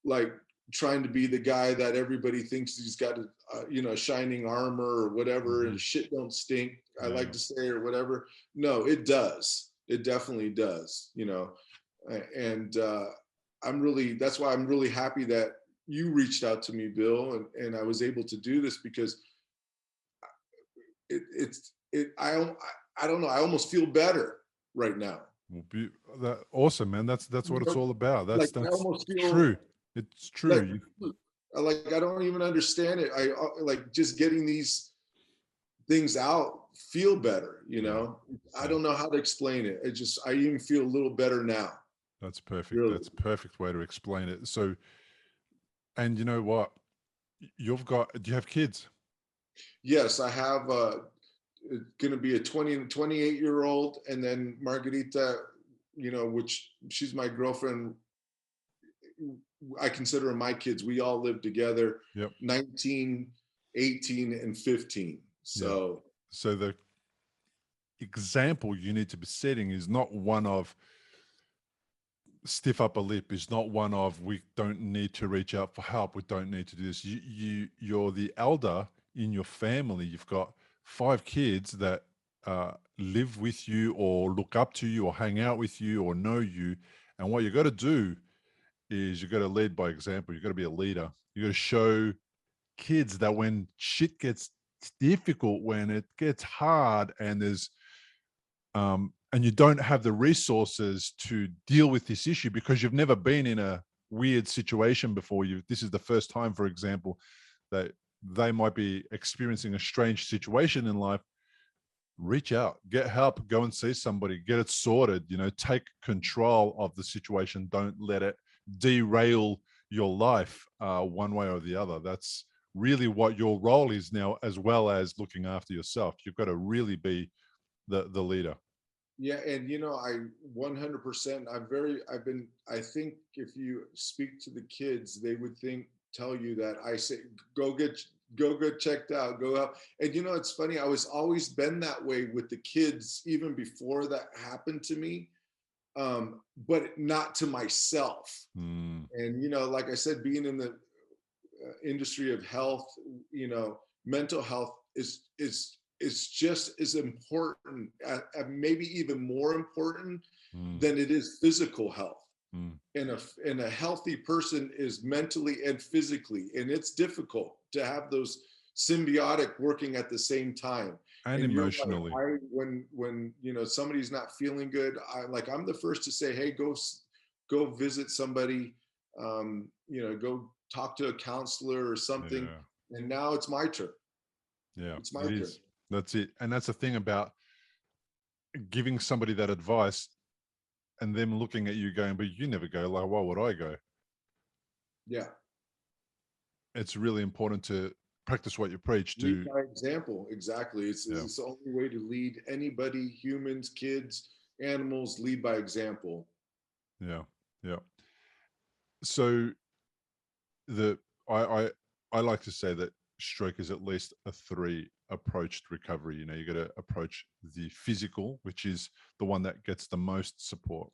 Like, trying to be the guy that everybody thinks he's got a shining armor or whatever, and shit don't stink, I like to say, or whatever. No, it does. It definitely does, and that's why I'm really happy that you reached out to me, Bill, and I was able to do this because I don't know. I almost feel better right now. Well, awesome, man. That's what it's all about. Like That's I almost feel true. It's like true. like I don't even understand it. I like just getting these things out feel better. I don't know how to explain it. I even feel a little better now. That's perfect. Really. That's a perfect way to explain it. So, and you know what? Do you have kids? Yes, I have going to be a 20 and 28-year-old, and then Margarita, which she's my girlfriend. I consider her my kids. We all live together. Yep. 19, 18, and 15. So, so the example you need to be setting is not one of stiff upper lip, is not one of we don't need to reach out for help, we don't need to do this. You're the elder in your family. You've got 5 kids that live with you or look up to you or hang out with you or know you, and what you got to do is you got to lead by example. You got to be a leader. You got to show kids that when shit gets difficult, when it gets hard, and there's and you don't have the resources to deal with this issue because you've never been in a weird situation before. This is the first time, for example, that they might be experiencing a strange situation in life. Reach out, get help, go and see somebody, get it sorted, take control of the situation. Don't let it derail your life one way or the other. That's really what your role is now, as well as looking after yourself. You've got to really be the leader. Yeah, and I 100%. I think if you speak to the kids, they would tell you that I say go get checked out, go out. And it's funny. I was always been that way with the kids even before that happened to me, but not to myself. And like I said, being in the industry of health, mental health is just as important, maybe even more important than it is physical health. And a healthy person is mentally and physically, and it's difficult to have those symbiotic working at the same time. And emotionally. Right, when somebody's not feeling good, I'm the first to say, hey, go visit somebody, go talk to a counselor or something. Yeah. And now it's my turn. Yeah, it's my turn. That's it. And that's the thing about giving somebody that advice and them looking at you going, but you never go. Like, why would I go? Yeah. It's really important to practice what you preach. Lead by example. Exactly. It's the only way to lead anybody, humans, kids, animals, lead by example. Yeah. Yeah. So I like to say that stroke is at least a 3-approached recovery. You got to approach the physical, which is the one that gets the most support,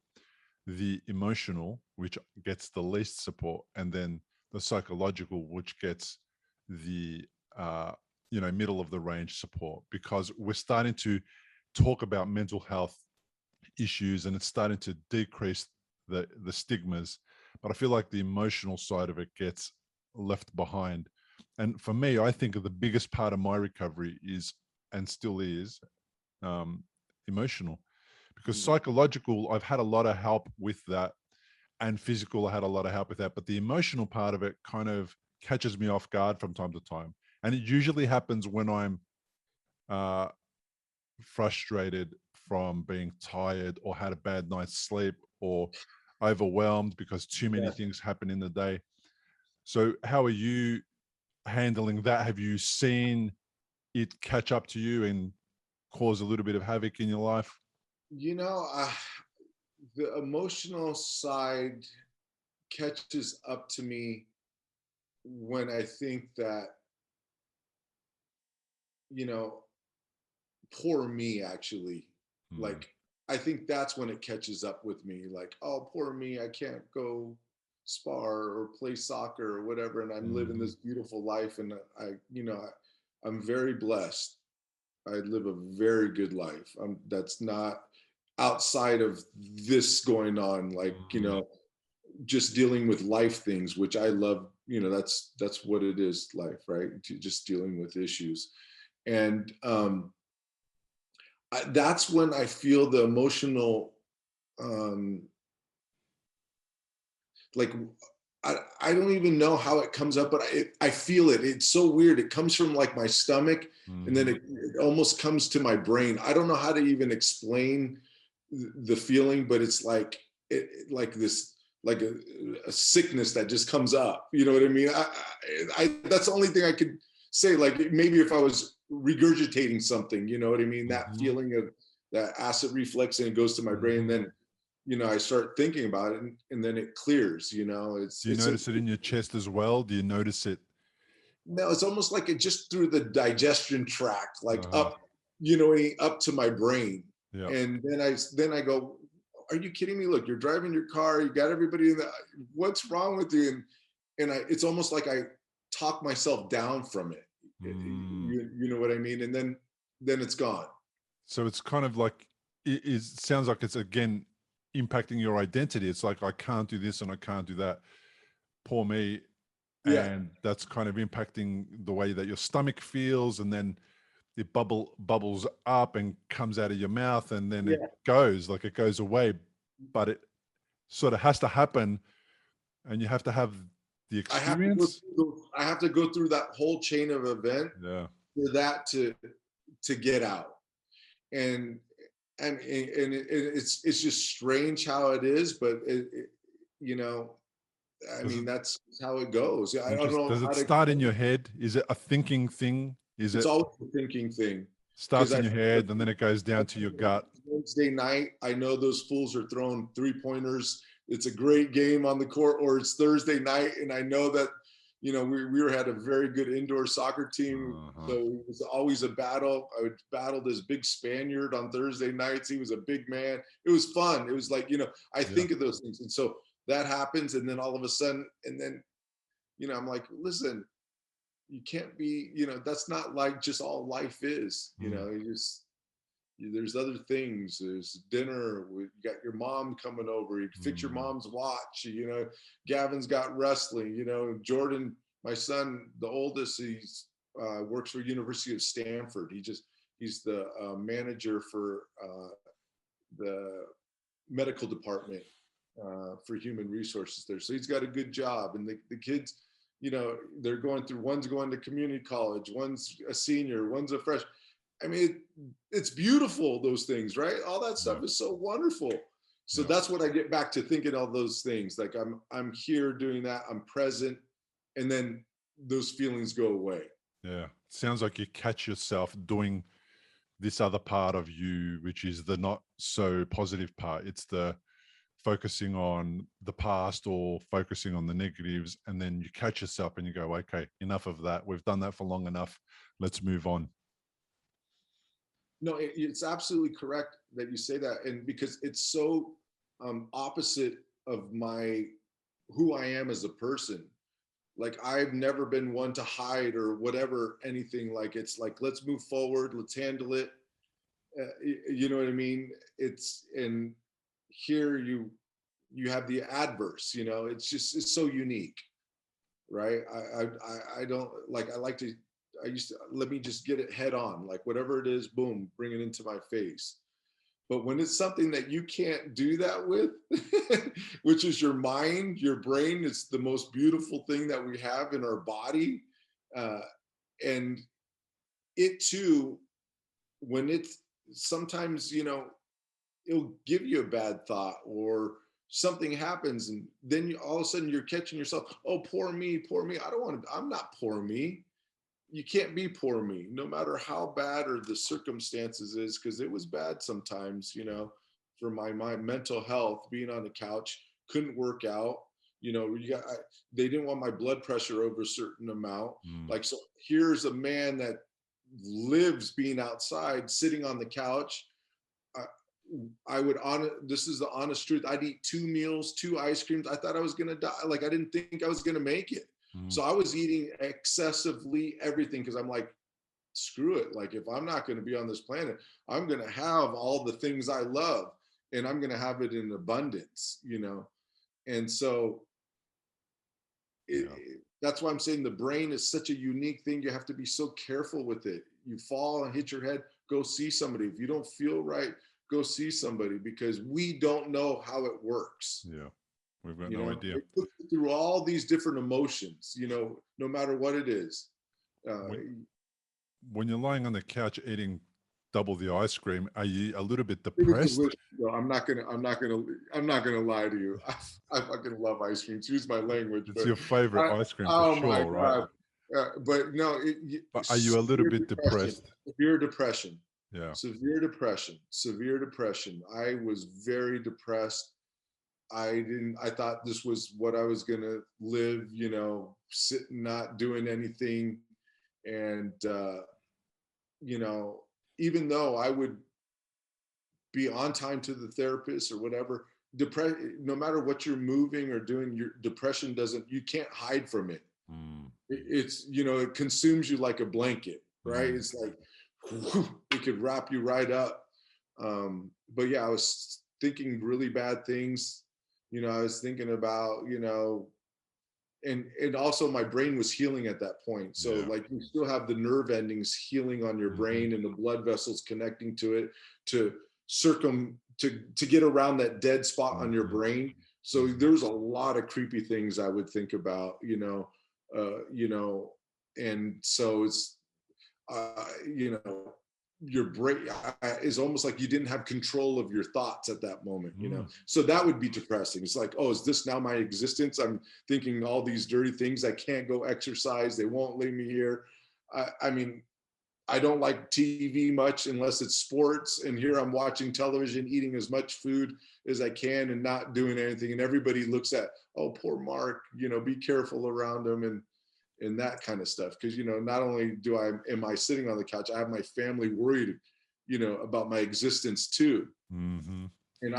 the emotional, which gets the least support, and then the psychological, which gets the middle of the range support. Because we're starting to talk about mental health issues and it's starting to decrease the stigmas, but I feel like the emotional side of it gets left behind. And for me, I think of the biggest part of my recovery is, and still is, emotional. Because psychological, I've had a lot of help with that, and physical, I had a lot of help with that. But the emotional part of it kind of catches me off guard from time to time. And it usually happens when I'm frustrated from being tired or had a bad night's sleep or overwhelmed because too many things happen in the day. So how are you handling that? Have you seen it catch up to you and cause a little bit of havoc in your life? The emotional side catches up to me when I think that, poor me, actually. Like, I think that's when it catches up with me. Like, oh, poor me, I can't go spar or play soccer or whatever, and I'm living this beautiful life, and I'm very blessed. I live a very good life. That's not outside of this going on, like just dealing with life things, which I love that's what it is, life, right? Just dealing with issues. And that's when I feel the emotional, um, like I don't even know how it comes up, but I feel it. It's so weird. It comes from like my stomach, and then it almost comes to my brain. I don't know how to even explain the feeling, but it's like like this, like a sickness that just comes up. You know what I mean? That's the only thing I could say. Like maybe if I was regurgitating something, you know what I mean? That feeling of that acid reflux, and it goes to my brain, then I start thinking about it, and then it clears. Do you notice it in your chest as well? Do you notice it? No, it's almost like it just through the digestion tract, like up, up to my brain. Yeah. And then I go, are you kidding me? Look, you're driving your car, you got everybody in the, what's wrong with you? And it's almost like I talk myself down from it. You know what I mean? And then it's gone. So it's kind of like, it sounds like it's again impacting your identity. It's like, I can't do this and I can't do that. Poor me. Yeah. And that's kind of impacting the way that your stomach feels, and then it bubbles up and comes out of your mouth, and then it goes away. But it sort of has to happen, and you have to have the experience. I have to go through that whole chain of event for that to get out. And it's just strange how it is, but I mean, that's how it goes. I don't know. Does it start in your head? Is it a thinking thing? It's always a thinking thing. Starts in your head, and then it goes down to your gut. Wednesday night, I know those fools are throwing 3-pointers. It's a great game on the court. Or it's Thursday night, and I know that we had a very good indoor soccer team, so it was always a battle. I would battle this big Spaniard on Thursday nights. He was a big man. It was fun. It was like I think of those things, and so that happens, and then all of a sudden, and then I'm like, listen, you can't be, that's not like just all life is. There's other things. There's dinner. You got your mom coming over. You fix your mom's watch. Gavin's got wrestling. Jordan, my son, the oldest, he's works for University of Stanford. He's the manager for the medical department for human resources there. So he's got a good job, and the kids, they're going through. One's going to community college. One's a senior. One's a freshman. I mean, it's beautiful, those things, right? All that stuff is so wonderful. So that's what I get back to thinking all those things. Like I'm here doing that, I'm present, and then those feelings go away. Yeah. Sounds like you catch yourself doing this other part of you, which is the not so positive part. It's the focusing on the past or focusing on the negatives, and then you catch yourself and you go, okay, enough of that. We've done that for long enough. Let's move on. No, it's absolutely correct that you say that, and because it's so opposite of who I am as a person. Like I've never been one to hide or whatever, anything. Like it's like, let's move forward, let's handle it. You know what I mean? And here you have the adverse. It's so unique, right? I don't like. I used to, let me just get it head on, like whatever it is, boom, bring it into my face. But when it's something that you can't do that with, which is your mind, your brain, it's the most beautiful thing that we have in our body. And it too, when it's sometimes, it'll give you a bad thought or something happens, and then all of a sudden you're catching yourself, oh, poor me, poor me. I'm not poor me. You can't be poor me, no matter how bad or the circumstances is, because it was bad sometimes, for my mental health. Being on the couch, couldn't work out. They didn't want my blood pressure over a certain amount. Like, so here's a man that lives being outside, sitting on the couch. This is the honest truth. I'd eat 2 meals, 2 ice creams. I thought I was gonna die. Like I didn't think I was gonna make it. So I was eating excessively everything, because I'm like, screw it. Like if I'm not going to be on this planet, I'm going to have all the things I love, and I'm going to have it in abundance, And so that's why I'm saying the brain is such a unique thing. You have to be so careful with it. You fall and hit your head, go see somebody. If you don't feel right, go see somebody, because we don't know how it works. Yeah. We've got You no know, idea. it puts you through all these different emotions, no matter what it is. When you're lying on the couch eating double the ice cream, are you a little bit It is depressed? delicious. No, I'm not gonna lie to you. I fucking love ice cream. Excuse my language, It's but your favorite ice cream for oh my sure, right? god. But no, But are you a little bit depressed? severe depression, Yeah. severe depression. I was very depressed. I thought this was what I was gonna live, sitting, not doing anything. And you know, even though I would be on time to the therapist or whatever, no matter what you're moving or doing, your depression you can't hide from it. Mm. It's, it consumes you like a blanket, right? It's like, it could wrap you right up. But yeah, I was thinking really bad things. I was thinking about, and also my brain was healing at that point. So Yeah. like you still have the nerve endings healing on your brain and the blood vessels connecting to it to to get around that dead spot on your brain. So there's a lot of creepy things I would think about, and so it's, your brain is almost like you didn't have control of your thoughts at that moment, so that would be depressing. It's like, oh, is this now my existence? I'm thinking all these dirty things. I can't go exercise, they won't leave me here. I mean, I don't like TV much unless it's sports, and here I'm watching television, eating as much food as I can and not doing anything, and everybody looks at, oh, poor Mark, be careful around him, and that kind of stuff. Because, not only am I sitting on the couch, I have my family worried, about my existence too. Mm-hmm. And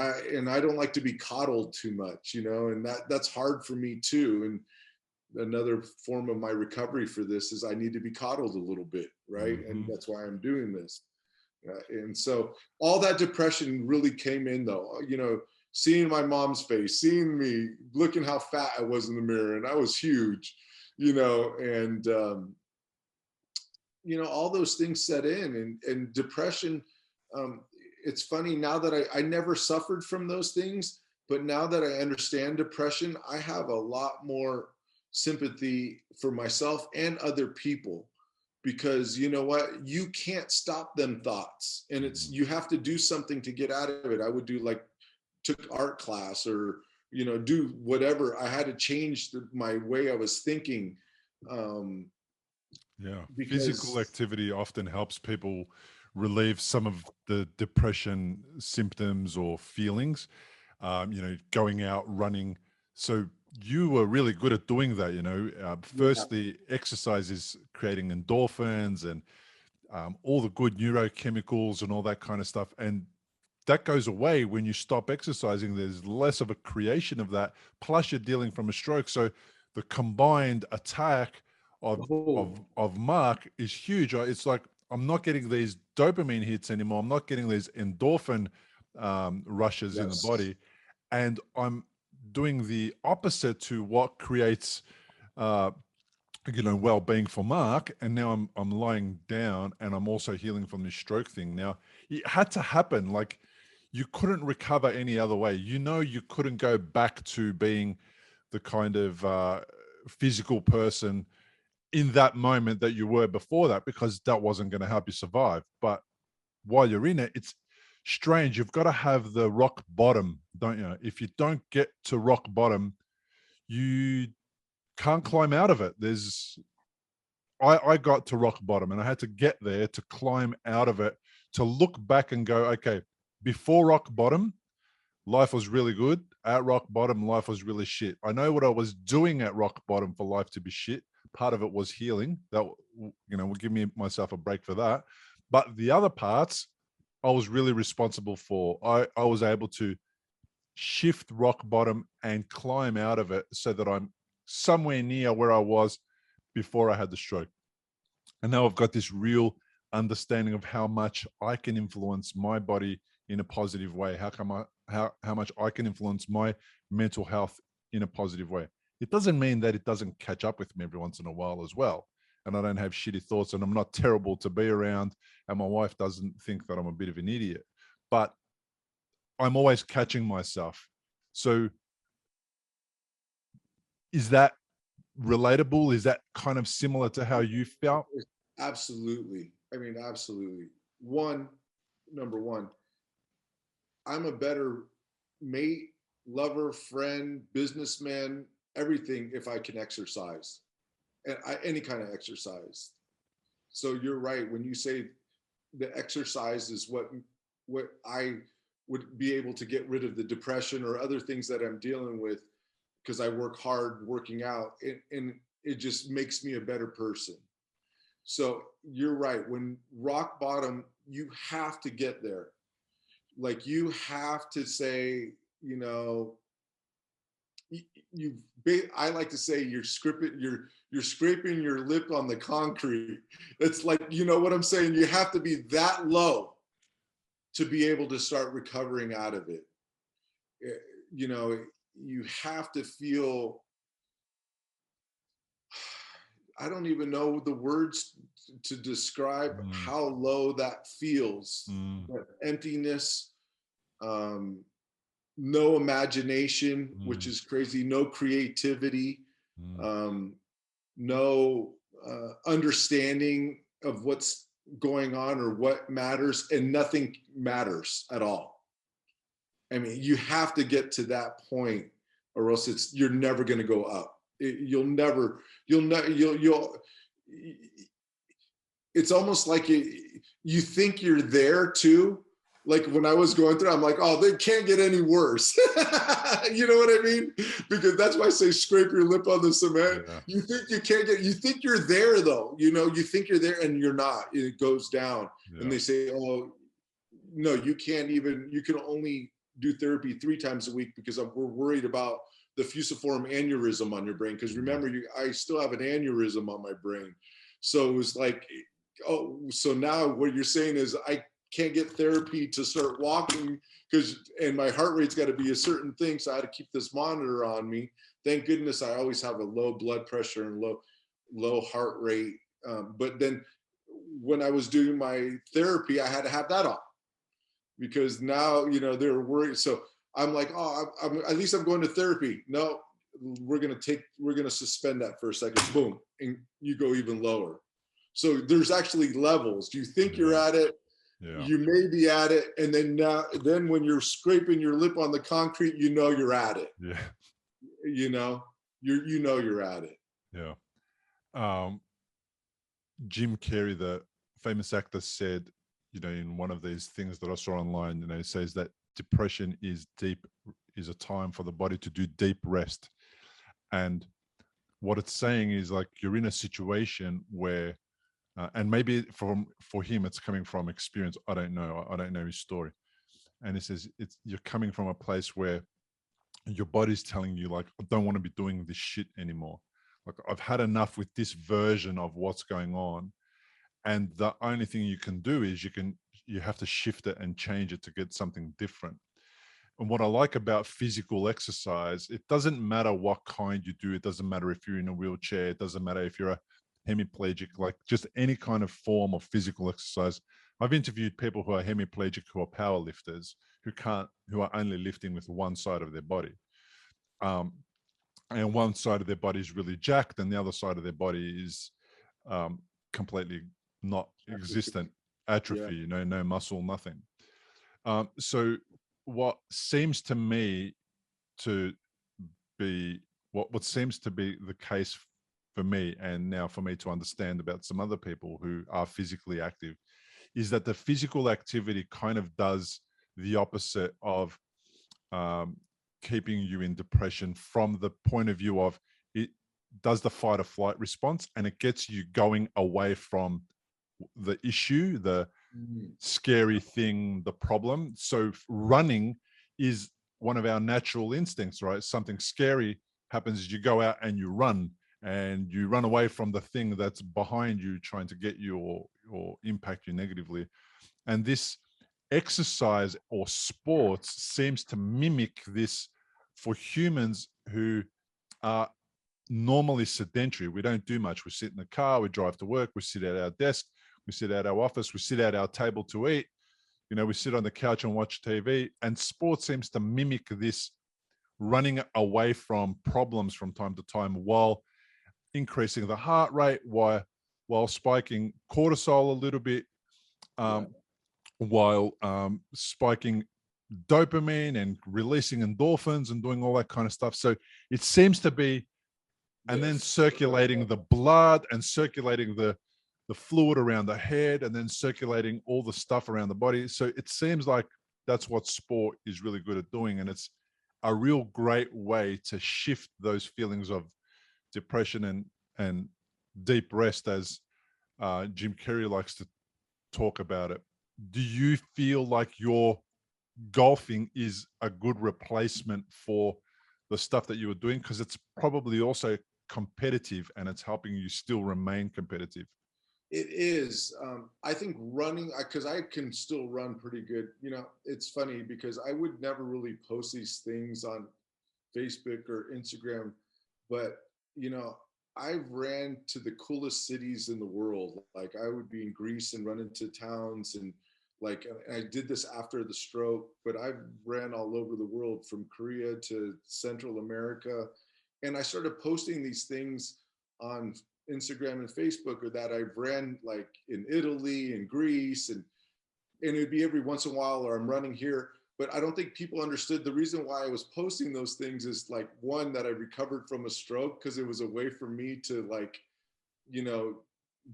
I don't like to be coddled too much, and that's hard for me too. And another form of my recovery for this is I need to be coddled a little bit, right? And that's why I'm doing this. And so all that depression really came in though, seeing my mom's face, seeing me, looking how fat I was in the mirror, and I was huge, and all those things set in, and depression. It's funny now that I never suffered from those things, but now that I understand depression, I have a lot more sympathy for myself and other people, because you know what, you can't stop them thoughts, and you have to do something to get out of it. I would took art class, or do whatever. I had to change my way I was thinking. Physical activity often helps people relieve some of the depression symptoms or feelings. Going out running. So you were really good at doing that. Firstly, exercise is creating endorphins and all the good neurochemicals and all that kind of stuff, and that goes away when you stop exercising. There's less of a creation of that, plus you're dealing from a stroke. So the combined attack of Mark is huge. It's like, I'm not getting these dopamine hits anymore. I'm not getting these endorphin rushes in the body, and I'm doing the opposite to what creates well-being for Mark. And now I'm lying down, and I'm also healing from this stroke thing. Now it had to happen. Like, you couldn't recover any other way. You couldn't go back to being the kind of physical person in that moment that you were before that, because that wasn't going to help you survive. But while you're in it, it's strange. You've got to have the rock bottom, don't you? If you don't get to rock bottom, you can't climb out of it. I got to rock bottom, and I had to get there to climb out of it, to look back and go, okay, before rock bottom, life was really good. At rock bottom, life was really shit. I know what I was doing at rock bottom for life to be shit. Part of it was healing. That, will give myself a break for that. But the other parts, I was really responsible for. I was able to shift rock bottom and climb out of it so that I'm somewhere near where I was before I had the stroke. And now I've got this real understanding of how much I can influence my body in a positive way. How much I can influence my mental health in a positive way. It doesn't mean that it doesn't catch up with me every once in a while as well. And I don't have shitty thoughts, and I'm not terrible to be around, and my wife doesn't think that I'm a bit of an idiot. But I'm always catching myself. So is that relatable? Is that kind of similar to how you felt? Absolutely. I mean, absolutely. Number one, I'm a better mate, lover, friend, businessman, everything if I can exercise, and any kind of exercise. So you're right when you say the exercise is what I would be able to get rid of the depression or other things that I'm dealing with, because I work hard working out, and it just makes me a better person. So you're right. When rock bottom, you have to get there. Like you have to say, you know, I like to say you're scraping your lip on the concrete. It's like, you know what I'm saying? You have to be that low to be able to start recovering out of it. You know, you have to feel, I don't even know the words to describe how low that feels. That emptiness, no imagination, which is crazy, no creativity, no understanding of what's going on or what matters, and nothing matters at all. I mean, you have to get to that point, or else you're never going to go up. It's almost like you think you're there too. Like when I was going through, I'm like, oh, they can't get any worse. You know what I mean? Because that's why I say scrape your lip on the cement. Yeah. You think you're there though, you know, you think you're there and you're not, it goes down. Yeah. And they say, oh, no, you can only do therapy 3 times a week because we're worried about the fusiform aneurysm on your brain. Because remember, I still have an aneurysm on my brain. So it was like, oh, so now what you're saying is I can't get therapy to start walking and my heart rate's got to be a certain thing. So I had to keep this monitor on me. Thank goodness I always have a low blood pressure and low heart rate. But then when I was doing my therapy, I had to have that on because now, you know, they're worried. So I'm like, oh, at least I'm going to therapy. No, we're going to suspend that for a second. Boom. And you go even lower. So there's actually levels. You think you're at it. Yeah. You may be at it, and then when you're scraping your lip on the concrete, you know you're at it. Yeah, you know you're at it. Yeah. Jim Carrey, the famous actor, said, you know, in one of these things that I saw online, you know, he says that depression is a time for the body to do deep rest, and what it's saying is like you're in a situation where. And maybe for him, it's coming from experience. I don't know. I don't know his story. And he says you're coming from a place where your body's telling you, like, I don't want to be doing this shit anymore. Like, I've had enough with this version of what's going on. And the only thing you can do is you have to shift it and change it to get something different. And what I like about physical exercise, it doesn't matter what kind you do. It doesn't matter if you're in a wheelchair. It doesn't matter if you're a hemiplegic, like just any kind of form of physical exercise. I've interviewed people who are hemiplegic, who are power lifters, who are only lifting with one side of their body. And one side of their body is really jacked and the other side of their body is completely not existent, atrophy, you know, no muscle, nothing. So what seems to me to be, what seems to be the case for me, and now for me to understand about some other people who are physically active, is that the physical activity kind of does the opposite of keeping you in depression from the point of view of it does the fight or flight response, and it gets you going away from the issue, the scary thing, the problem. So running is one of our natural instincts, right? Something scary happens, you go out and you run away from the thing that's behind you trying to get you or impact you negatively. And this exercise or sports seems to mimic this for humans who are normally sedentary. We don't do much. We sit in the car, we drive to work, we sit at our desk, we sit at our office, we sit at our table to eat. We sit on the couch and watch TV. And sport seems to mimic this running away from problems from time to time while increasing the heart rate, while spiking cortisol a little bit, while spiking dopamine and releasing endorphins and doing all that kind of stuff. So it seems to be, and then circulating the blood and circulating the fluid around the head and then circulating all the stuff around the body. So it seems like that's what sport is really good at doing. And it's a real great way to shift those feelings of depression and deep rest, as Jim Carrey likes to talk about it. Do you feel like your golfing is a good replacement for the stuff that you were doing? Because it's probably also competitive and it's helping you still remain competitive. It is. I think running, because I can still run pretty good. It's funny because I would never really post these things on Facebook or Instagram, but I've ran to the coolest cities in the world. Like I would be in Greece and run into towns, and like I did this after the stroke, but I've ran all over the world from Korea to Central America. And I started posting these things on Instagram and Facebook, or that I've ran like in Italy and Greece, and it'd be every once in a while, or I'm running here. But I don't think people understood the reason why I was posting those things is like, one, that I recovered from a stroke, because it was a way for me to like,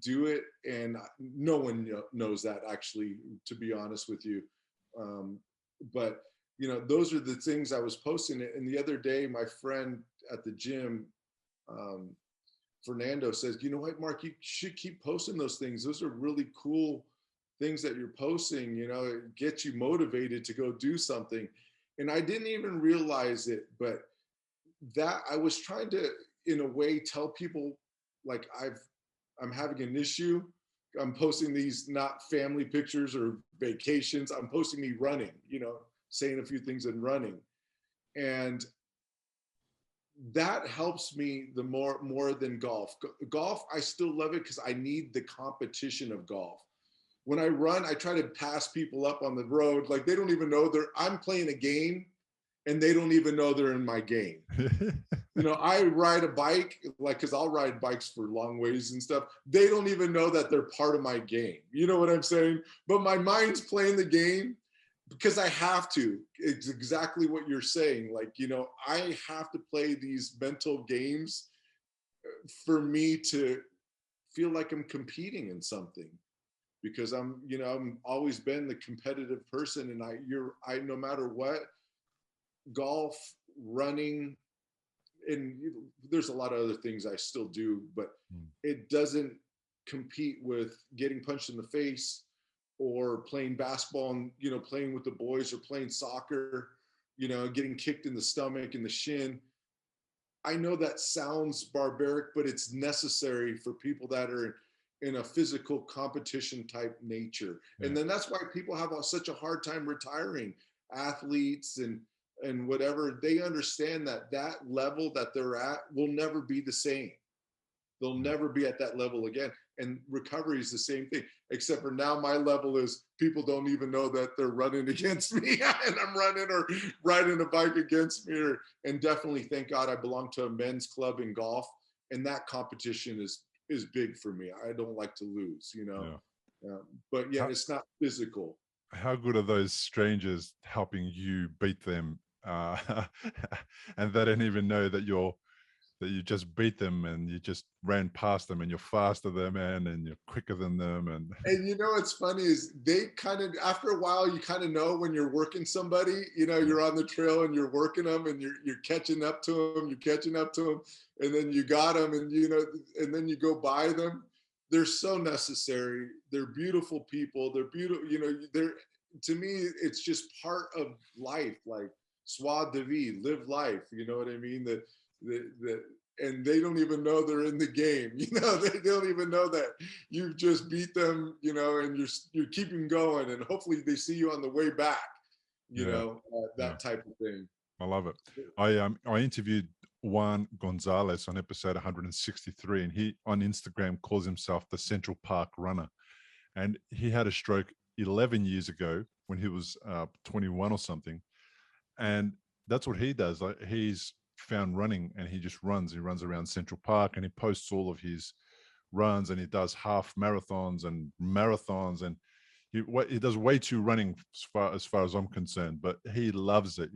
do it. And no one knows that, actually, to be honest with you. But those are the things I was posting. And the other day, my friend at the gym, Fernando, says, you know what, Mark, you should keep posting those things. Those are really cool things that you're posting. It gets you motivated to go do something. And I didn't even realize it, but that I was trying to, in a way, tell people like I'm having an issue. I'm posting these not family pictures or vacations. I'm posting me running, saying a few things and running. And that helps me the more than golf. Golf, I still love it because I need the competition of golf. When I run, I try to pass people up on the road. Like they don't even know I'm playing a game, and they don't even know they're in my game. I ride a bike, like, cause I'll ride bikes for long ways and stuff. They don't even know that they're part of my game. You know what I'm saying? But my mind's playing the game because I have to. It's exactly what you're saying. Like, I have to play these mental games for me to feel like I'm competing in something, because I'm always been the competitive person. And I no matter what, golf, running, and there's a lot of other things I still do, but it doesn't compete with getting punched in the face, or playing basketball and, playing with the boys, or playing soccer, getting kicked in the stomach and the shin. I know that sounds barbaric, but it's necessary for people that are in a physical competition type nature. Yeah. And then that's why people have such a hard time retiring. Athletes and whatever, they understand that level that they're at will never be the same. They'll never be at that level again. And recovery is the same thing, except for now my level is people don't even know that they're running against me and I'm running or riding a bike against me. And definitely, thank God, I belong to a men's club in golf, and that competition is big for me. I don't like to lose, but yeah, it's not physical. How good are those strangers helping you beat them? And they don't even know that you just beat them, and you just ran past them, and you're faster than them, and you're quicker than them. And what's funny is they kind of, after a while, you kind of know when you're working somebody, you're on the trail and you're working them, and you're catching up to them, and then you got them, and and then you go by them. They're so necessary. They're beautiful people. They're beautiful. They're, to me, it's just part of life. Like, joie de vivre, live life. You know what I mean? And they don't even know they're in the game. They don't even know that you've just beat them. And you're keeping going, and hopefully they see you on the way back. That type of thing. I love it. I interviewed Juan Gonzalez on episode 163, and he on Instagram calls himself the Central Park Runner. And he had a stroke 11 years ago when he was 21 or something. And that's what he does. Like, he's found running, and he just runs. He runs around Central Park, and he posts all of his runs, and he does half marathons, and he does way too running as far as I'm concerned, but he loves it,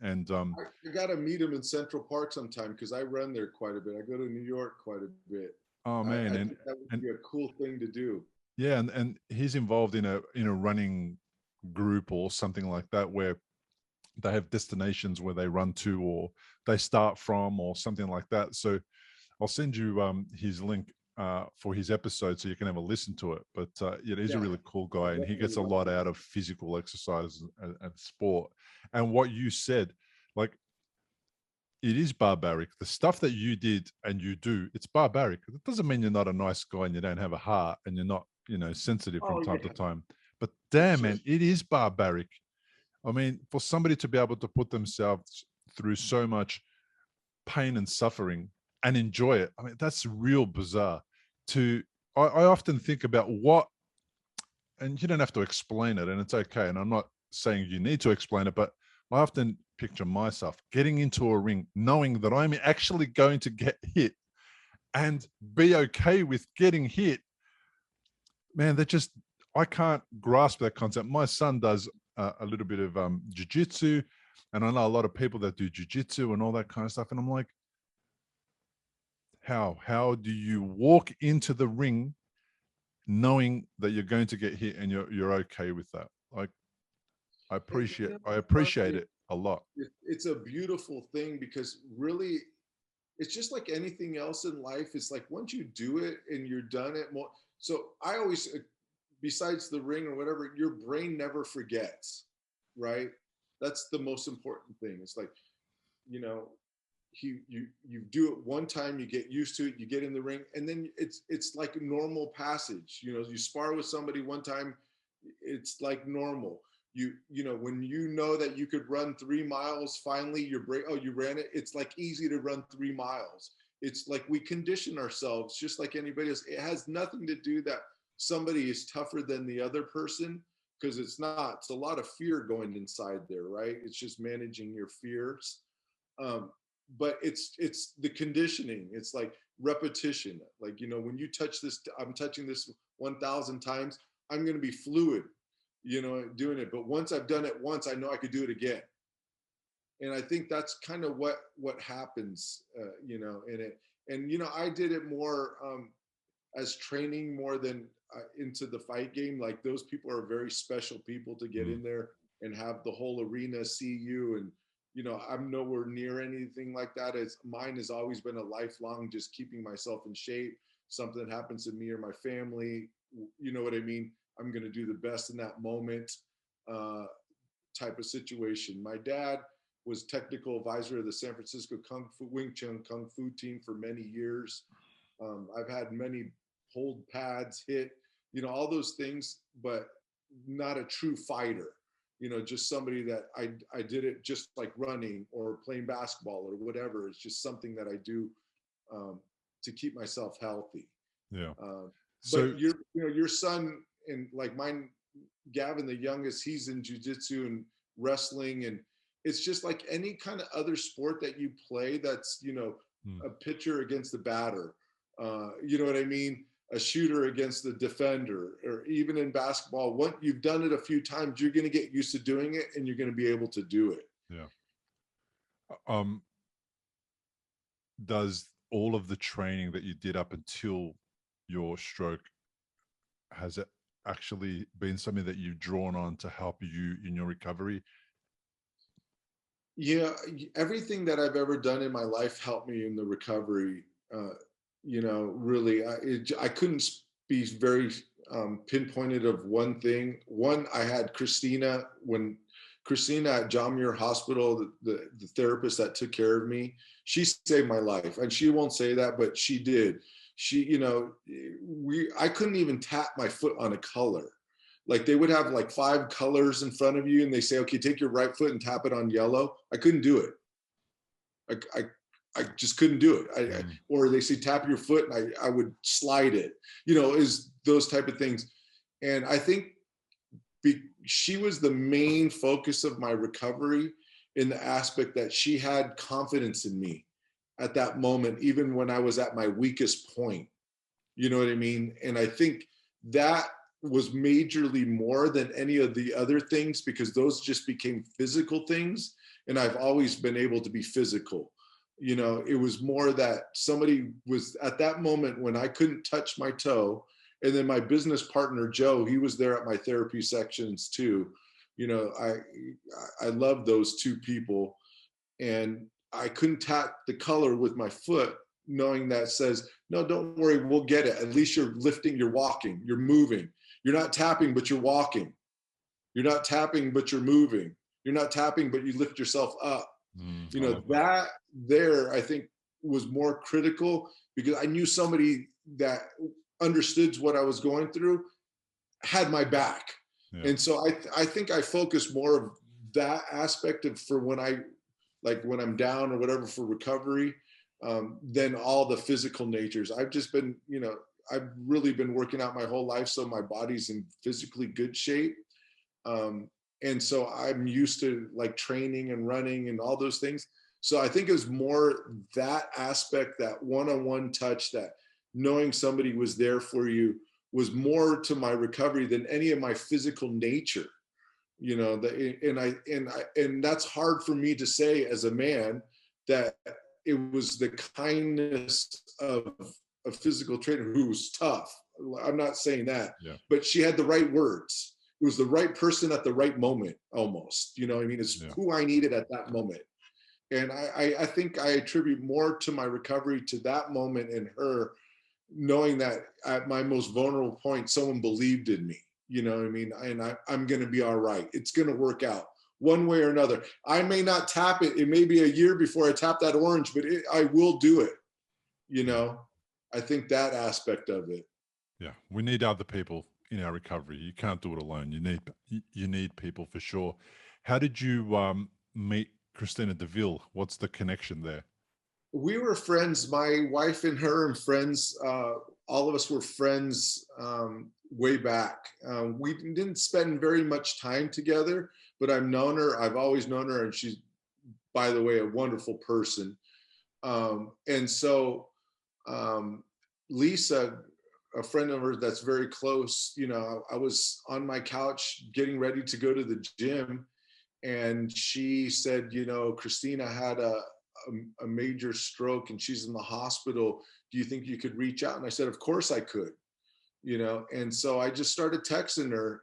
And I got to meet him in Central Park sometime because I run there quite a bit. I go to New York quite a bit. oh man, I think that would be a cool thing to do. Yeah, and he's involved in a running group or something like that, where they have destinations where they run to or they start from or something like that. So I'll send you his link for his episode so you can have a listen to it. But he's a really cool guy, and he gets a lot out of physical exercise and sport. And what you said, like, it is barbaric. The stuff that you did and you do, it's barbaric. It doesn't mean you're not a nice guy and you don't have a heart and you're not, sensitive from time to time. But damn, man, it is barbaric. I mean, for somebody to be able to put themselves through so much pain and suffering and enjoy it, I mean, that's real bizarre. I often think about and you don't have to explain it, and it's okay. And I'm not saying you need to explain it, but I often picture myself getting into a ring, knowing that I'm actually going to get hit and be okay with getting hit. Man, I can't grasp that concept. My son does a little bit of jiu-jitsu, and I know a lot of people that do jiu-jitsu and all that kind of stuff. And I'm like, how do you walk into the ring knowing that you're going to get hit and you're okay with that? Like, I appreciate it a lot. It's a beautiful thing, because really, it's just like anything else in life. It's like once you do it and you're done it more. So I always, besides the ring or whatever, your brain never forgets, right? That's the most important thing. It's like, you do it one time, you get used to it, you get in the ring, and then it's like normal passage. You spar with somebody one time, it's like normal. When you know that you could run 3 miles, finally your brain, you ran it. It's like easy to run 3 miles. It's like we condition ourselves just like anybody else. It has nothing to do that somebody is tougher than the other person, because it's not. It's a lot of fear going inside there, right? It's just managing your fears. But it's the conditioning. It's like repetition. Like, when you touch this, I'm touching this 1,000 times, I'm going to be fluid, doing it. But once I've done it once, I know I could do it again. And I think that's kind of what happens, in it. And, I did it more as training more than into the fight game. Like, those people are very special people to get in there and have the whole arena see you. And, I'm nowhere near anything like that. Mine has always been a lifelong, just keeping myself in shape. Something happens to me or my family, you know what I mean? I'm going to do the best in that moment, type of situation. My dad was technical advisor of the San Francisco Wing Chun Kung Fu team for many years. I've had many hold pads, hit, all those things, but not a true fighter. Just somebody that I did it just like running or playing basketball or whatever. It's just something that I do to keep myself healthy. Yeah. But your son, and like mine, Gavin, the youngest, he's in jiu-jitsu and wrestling, and it's just like any kind of other sport that you play. That's a pitcher against the batter. You know what I mean? A shooter against the defender, or even in basketball, once you've done it a few times, you're going to get used to doing it, and you're going to be able to do it. Yeah. Does all of the training that you did up until your stroke, has it actually been something that you've drawn on to help you in your recovery? Yeah, everything that I've ever done in my life helped me in the recovery. Really, I couldn't be very pinpointed of one thing. One, I had Christina at John Muir Hospital, the therapist that took care of me. She saved my life, and she won't say that, but she did. I couldn't even tap my foot on a color. Like, they would have like 5 colors in front of you, and they say, okay, take your right foot and tap it on yellow. I couldn't do it. I just couldn't do it. Or they say tap your foot, and I would slide it, is those type of things. And I think she was the main focus of my recovery, in the aspect that she had confidence in me at that moment, even when I was at my weakest point. You know what I mean? And I think that was majorly more than any of the other things, because those just became physical things. And I've always been able to be physical. It was more that somebody was at that moment when I couldn't touch my toe. And then my business partner, Joe, he was there at my therapy sections too. I love those two people. And I couldn't tap the color with my foot, knowing that says, no, don't worry, we'll get it. At least you're lifting, you're walking, you're moving. You're not tapping, but you're walking. You're not tapping, but you're moving. You're not tapping, but you lift yourself up. That there, I think, was more critical, because I knew somebody that understood what I was going through had my back. Yeah. And so I think I focus more of that aspect of, for when I'm down or whatever, for recovery, than all the physical natures. I've just been, I've really been working out my whole life, so my body's in physically good shape. And so I'm used to like training and running and all those things. So I think it was more that aspect, that one-on-one touch, that knowing somebody was there for you, was more to my recovery than any of my physical nature. And that's hard for me to say as a man, that it was the kindness of a physical trainer who was tough. I'm not saying that, but she had the right words. It was the right person at the right moment, almost. It's who I needed at that moment. And I think I attribute more to my recovery to that moment, and her knowing that at my most vulnerable point, someone believed in me. And I'm going to be all right. It's going to work out one way or another. I may not tap it. It may be a year before I tap that orange, but I will do it. I think that aspect of it. Yeah. We need other people in our recovery. You can't do it alone. You need people for sure. How did you meet Christina DeVille? What's the connection there? We were friends. My wife and her and friends, all of us were friends way back. We didn't spend very much time together, but I've known her. I've always known her, and she's, by the way, a wonderful person. And so Lisa, a friend of hers that's very close, I was on my couch getting ready to go to the gym, and she said, Christina had a major stroke and she's in the hospital. Do you think you could reach out? And I said, of course I could, and so I just started texting her.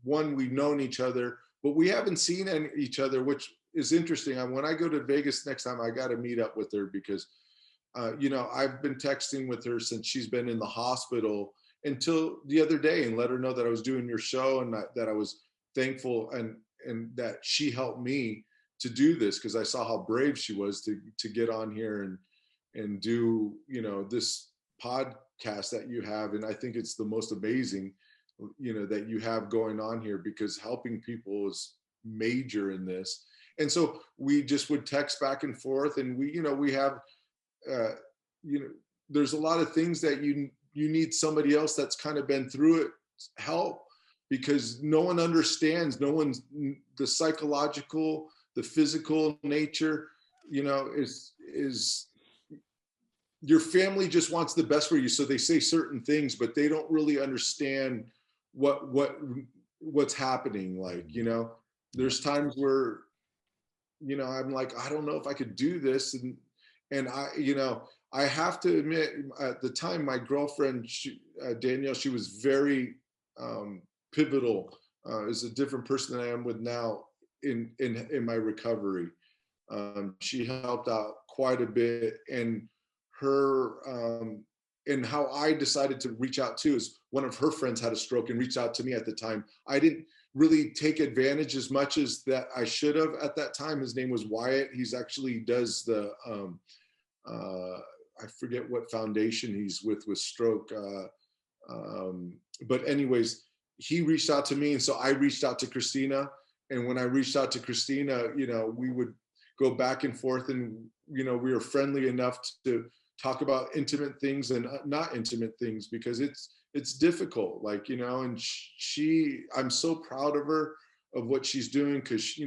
One, we've known each other, but we haven't seen each other, which is interesting. When I go to Vegas next time, I got to meet up with her, because I've been texting with her since she's been in the hospital, until the other day, and let her know that I was doing your show, and that I was thankful and that she helped me to do this, because I saw how brave she was to get on here and do, this podcast that you have. And I think it's the most amazing, that you have going on here, because helping people is major in this. And so we just would text back and forth, and we have, there's a lot of things that you need somebody else that's kind of been through it help, because no one understands, the psychological, the physical nature, is your family just wants the best for you. So they say certain things, but they don't really understand what's happening. Like, there's times where, I'm like, I don't know if I could do this. And I have to admit, at the time, my girlfriend, Danielle, she was very pivotal, is a different person than I am with now in my recovery. She helped out quite a bit, and her, and how I decided to reach out too is one of her friends had a stroke and reached out to me at the time. I didn't really take advantage as much as that I should have at that time. His name was Wyatt. He's actually does the, I forget what foundation he's with stroke. But anyways, he reached out to me. And so I reached out to Christina. And when I reached out to Christina, we would go back and forth, and we were friendly enough to talk about intimate things and not intimate things, because it's difficult, like, and I'm so proud of her, of what she's doing, because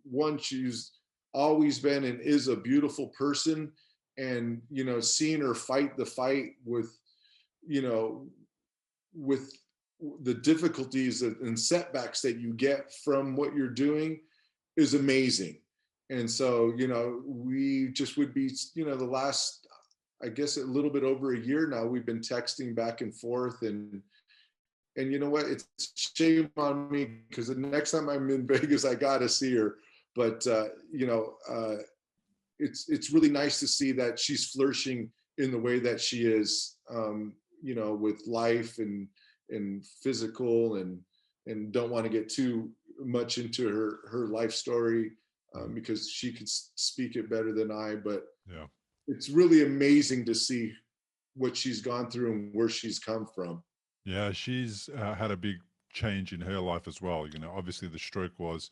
one, she's always been and is a beautiful person, and seeing her fight the fight with with the difficulties and setbacks that you get from what you're doing is amazing. And so, we just would be, the last, I guess, a little bit over a year now, we've been texting back and forth, and you know what? It's shame on me, because the next time I'm in Vegas, I got to see her. But it's really nice to see that she's flourishing in the way that she is, with life and physical, and don't want to get too much into her life story, because she could speak it better than I. But Yeah, it's really amazing to see what she's gone through and where she's come from. yeah, she's had a big change in her life as well. Obviously the stroke was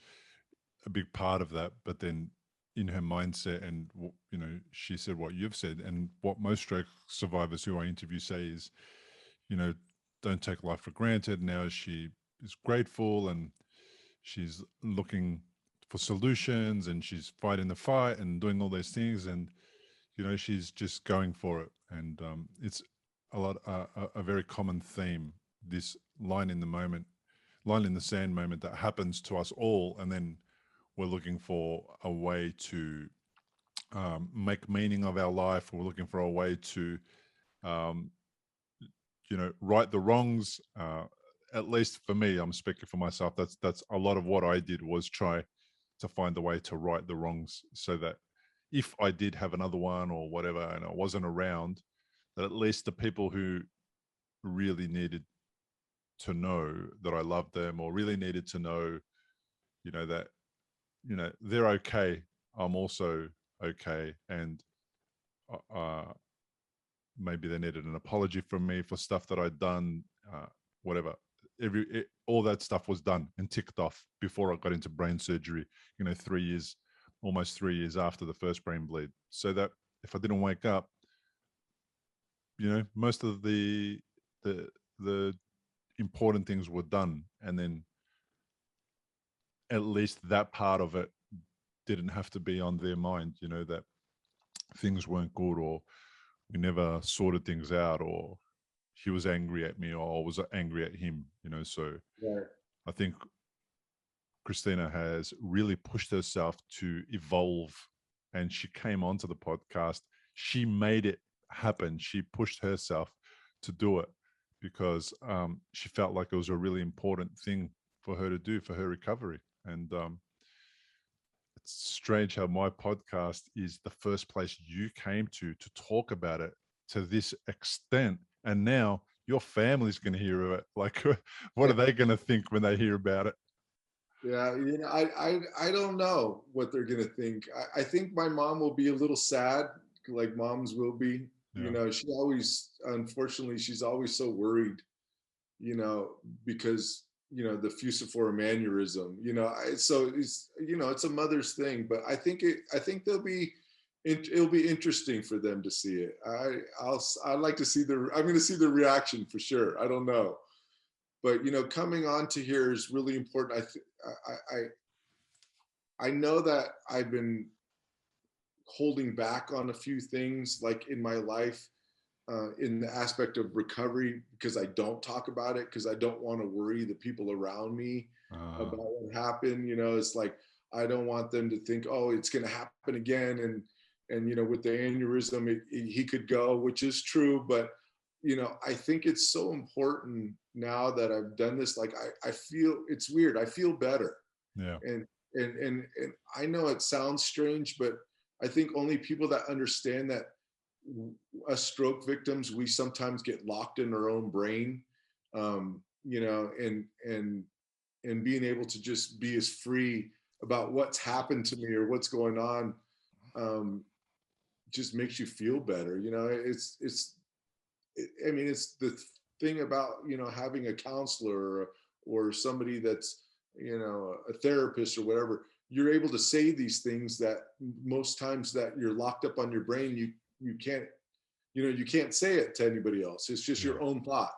a big part of that, but then in her mindset, and she said what you've said, and what most stroke survivors who I interview say is, don't take life for granted. Now she is grateful, and she's looking for solutions, and she's fighting the fight and doing all those things, and she's just going for it. And it's a very common theme, this line in the sand moment that happens to us all, and then we're looking for a way to make meaning of our life. We're looking for a way to um, right the wrongs. At least for me, I'm speaking for myself. That's a lot of what I did, was try to find a way to right the wrongs, so that if I did have another one or whatever, and I wasn't around, that at least the people who really needed to know that I loved them, or really needed to know, that they're okay, I'm also okay, and maybe they needed an apology from me for stuff that I'd done, whatever. All that stuff was done and ticked off before I got into brain surgery. 3 years, almost 3 years after the first brain bleed. So that if I didn't wake up, most of the important things were done, and then at least that part of it didn't have to be on their mind. That things weren't good, or we never sorted things out, or he was angry at me, or I was angry at him. So Right. I think Christina has really pushed herself to evolve, and she came onto the podcast. She made it happen. She pushed herself to do it, because she felt like it was a really important thing for her to do for her recovery. And it's strange how my podcast is the first place you came to talk about it to this extent, and now your family's going to hear of it. Like, what Yeah. are they going to think when they hear about it? Yeah, I don't know what they're gonna think. I think my mom will be a little sad, like moms will be. Yeah. She always, unfortunately, she's always so worried, you know, because the fusiform aneurysm. So it's a mother's thing, but I think it'll be interesting for them to see it. I'd like to see I'm going to see the reaction for sure. I don't know, but coming on to here is really important. I know that I've been holding back on a few things, like in my life, in the aspect of recovery, because I don't talk about it, because I don't want to worry the people around me about what happened. It's like, I don't want them to think, oh, it's going to happen again. And with the aneurysm, he could go, which is true. But, I think it's so important now that I've done this. Like, I feel, it's weird. I feel better. Yeah. And I know it sounds strange, but I think only people that understand that us stroke victims, we sometimes get locked in our own brain, and being able to just be as free about what's happened to me or what's going on, just makes you feel better. It's the thing about, having a counselor or somebody that's, a therapist or whatever. you're able to say these things that most times that you're locked up on your brain, you can't, you can't say it to anybody else. It's just your own thought.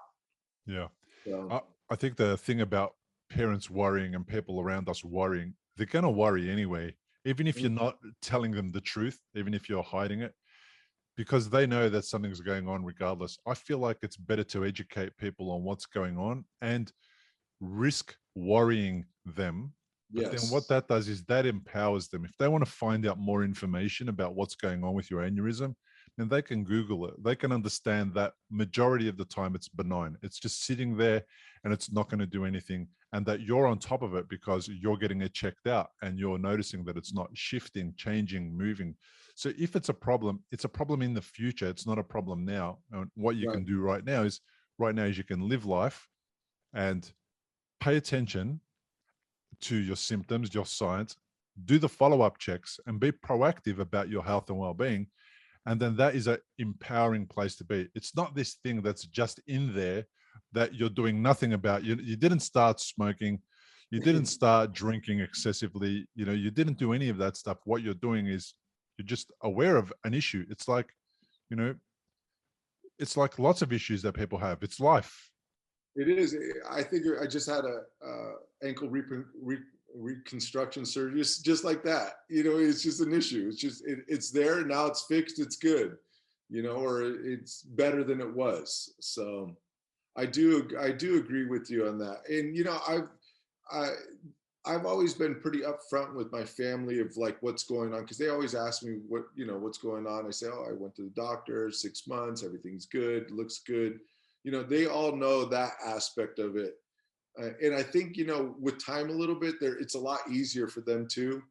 Yeah. So, I think the thing about parents worrying and people around us worrying, they're going to worry anyway, even if you're not telling them the truth, even if you're hiding it, because they know that something's going on regardless. I feel like it's better to educate people on what's going on and risk worrying them. But then what yes, that does is that empowers them. If they want to find out more information about what's going on with your aneurysm, then they can Google it. They can understand that majority of the time it's benign. It's just sitting there and it's not going to do anything. And that you're on top of it because you're getting it checked out and you're noticing that it's not shifting, changing, moving. So if it's a problem in the future. It's not a problem now. And what you right. can do right now is you can live life and pay attention to your symptoms, your signs, do the follow-up checks and be proactive about your health and well-being. And then that is an empowering place to be. It's not this thing that's just in there that you're doing nothing about. You didn't start smoking. You didn't start drinking excessively. You didn't do any of that stuff. What you're doing is you're just aware of an issue. It's like, it's like lots of issues that people have. It's life. It is. I think I just had a ankle reconstruction surgery, just like that. It's just an issue. It's just it's there now. It's fixed. It's good. Or it's better than it was. So I do agree with you on that. And I've always been pretty upfront with my family of like what's going on, because they always ask me what's going on. I say, oh, I went to the doctor, 6 months, everything's good, looks good. They all know that aspect of it. And I think, with time a little bit there, it's a lot easier for them too.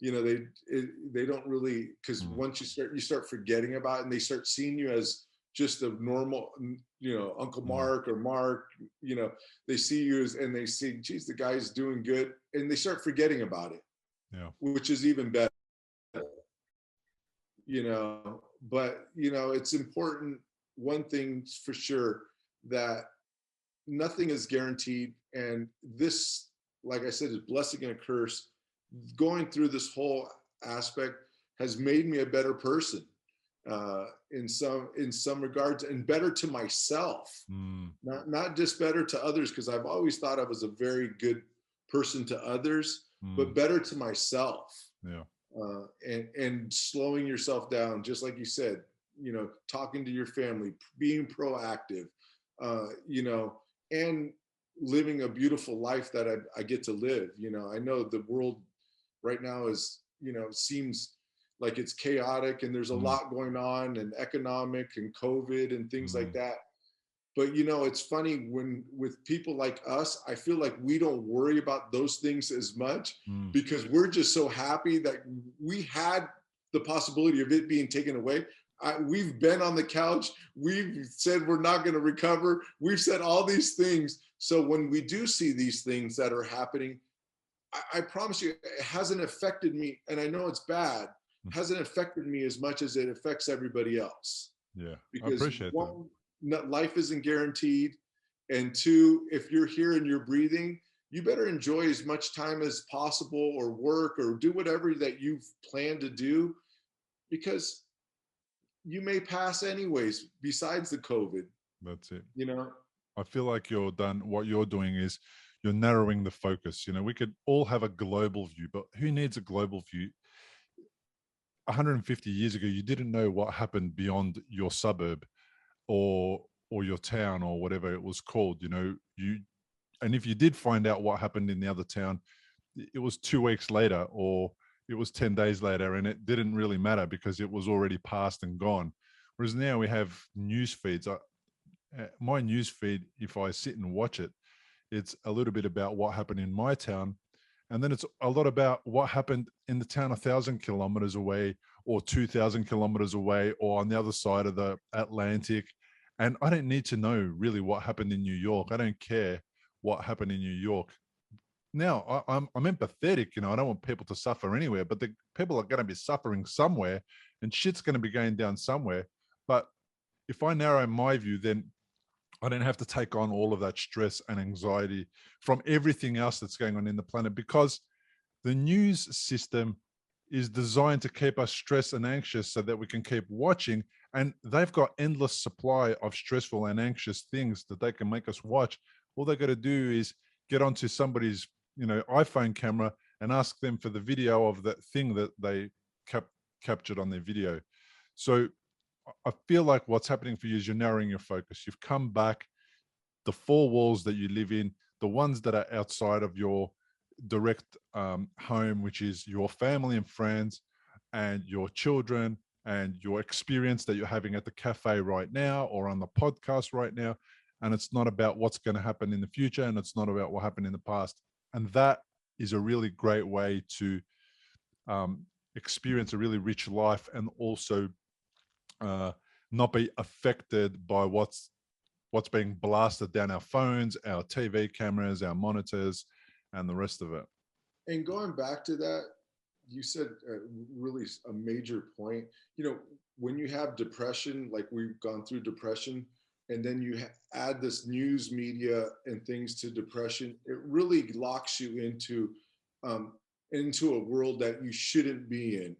They don't really, because once you start forgetting about it and they start seeing you as just a normal, Uncle Mark or Mark, they see you and they see, geez, the guy's doing good. And they start forgetting about it, which is even better, but, it's important. One thing's for sure, that nothing is guaranteed. And this, like I said, is blessing and a curse. Going through this whole aspect has made me a better person in some regards, and better to myself, not just better to others, because I've always thought I was a very good person to others, but better to myself. And slowing yourself down, just like you said, talking to your family, being proactive, and living a beautiful life that I get to live. I know the world right now is, seems like it's chaotic and there's a lot going on, and economic and COVID and things like that. But, it's funny with people like us, I feel like we don't worry about those things as much because we're just so happy that we had the possibility of it being taken away. We've been on the couch. We've said we're not going to recover. We've said all these things. So when we do see these things that are happening, I promise you, it hasn't affected me. And I know it's bad. It hasn't affected me as much as it affects everybody else. Yeah, because I appreciate that. Life isn't guaranteed. And two, if you're here and you're breathing, you better enjoy as much time as possible, or work, or do whatever that you've planned to do, because you may pass anyways, besides the COVID. That's it. You know, I feel like what you're doing is you're narrowing the focus. We could all have a global view, but who needs a global view? 150 years ago, you didn't know what happened beyond your suburb or your town or whatever it was called. And if you did find out what happened in the other town, it was 2 weeks later or it was 10 days later, and it didn't really matter because it was already past and gone. Whereas now we have news feeds. My news feed, if I sit and watch it, it's a little bit about what happened in my town. And then it's a lot about what happened in the town 1,000 kilometers away or 2,000 kilometers away or on the other side of the Atlantic. And I don't need to know really what happened in New York. I don't care what happened in New York. Now, I'm empathetic, I don't want people to suffer anywhere, but the people are going to be suffering somewhere and shit's going to be going down somewhere. But if I narrow my view, then I don't have to take on all of that stress and anxiety from everything else that's going on in the planet, because the news system is designed to keep us stressed and anxious so that we can keep watching. And they've got endless supply of stressful and anxious things that they can make us watch. All they got to do is get onto somebody's, iPhone camera and ask them for the video of that thing that they captured on their video. So I feel like what's happening for you is you're narrowing your focus. You've come back, the four walls that you live in, the ones that are outside of your direct home, which is your family and friends and your children and your experience that you're having at the cafe right now or on the podcast right now. And it's not about what's going to happen in the future, and it's not about what happened in the past. And that is a really great way to experience a really rich life, and also not be affected by what's being blasted down our phones, our TV cameras, our monitors, and the rest of it. And going back to that, you said really a major point. When you have depression, like we've gone through depression, and then you add this news media and things to depression, it really locks you into a world that you shouldn't be in.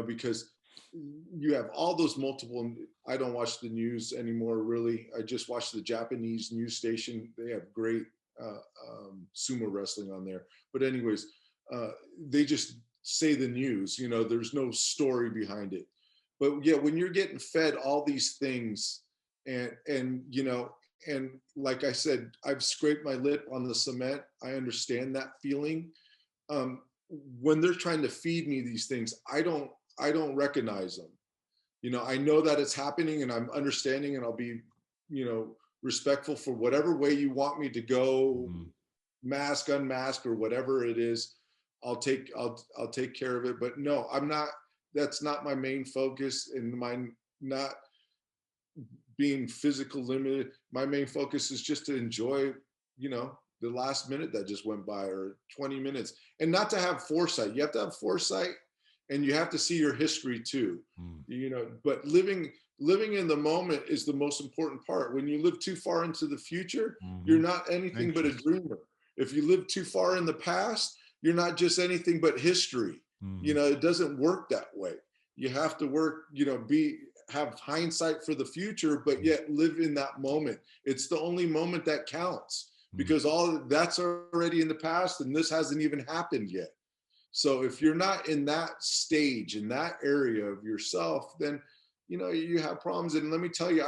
Because you have all those multiple. I don't watch the news anymore, really. I just watch the Japanese news station. They have great sumo wrestling on there. But anyways, they just say the news. There's no story behind it. But yeah, when you're getting fed all these things, and like I said, I've scraped my lip on the cement. I understand that feeling. When they're trying to feed me these things, I don't recognize them. I know that it's happening, and I'm understanding, and I'll be, respectful for whatever way you want me to go, mask, unmask, or whatever it is. I'll take care of it. But no, I'm not. That's not my main focus, and my not being physical limited. My main focus is just to enjoy, the last minute that just went by, or 20 minutes, and not to have foresight. You have to have foresight, and you have to see your history too. But living in the moment is the most important part. When you live too far into the future, you're not anything but a dreamer. If you live too far in the past, you're not just anything but history. It doesn't work that way. You have to work, have hindsight for the future, but yet live in that moment. It's the only moment that counts, because all that's already in the past, and this hasn't even happened yet. So if you're not in that stage, in that area of yourself, then you have problems. And let me tell you,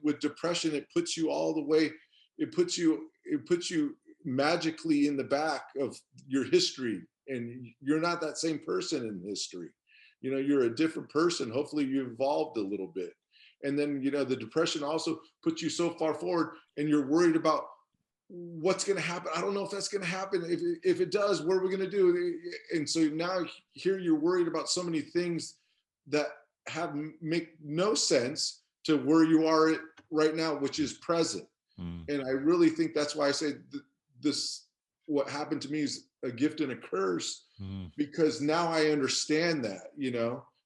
with depression, it puts you all the way, it puts you magically in the back of your history, and you're not that same person in history. You're a different person. Hopefully you evolved a little bit. And then, the depression also puts you so far forward, and you're worried about what's going to happen. I don't know if that's going to happen. If it does, what are we going to do? And so now here you're worried about so many things that make no sense to where you are right now, which is present. And I really think that's why I say what happened to me is a gift and a curse, because now I understand that,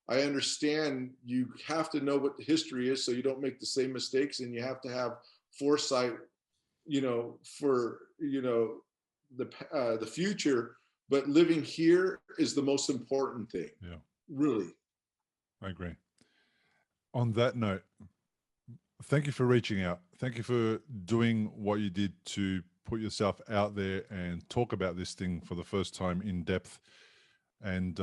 I understand you have to know what the history is so you don't make the same mistakes, and you have to have foresight, for, the future, but living here is the most important thing. Yeah. Really. I agree. On that note, thank you for reaching out. Thank you for doing what you did to put yourself out there and talk about this thing for the first time in depth. And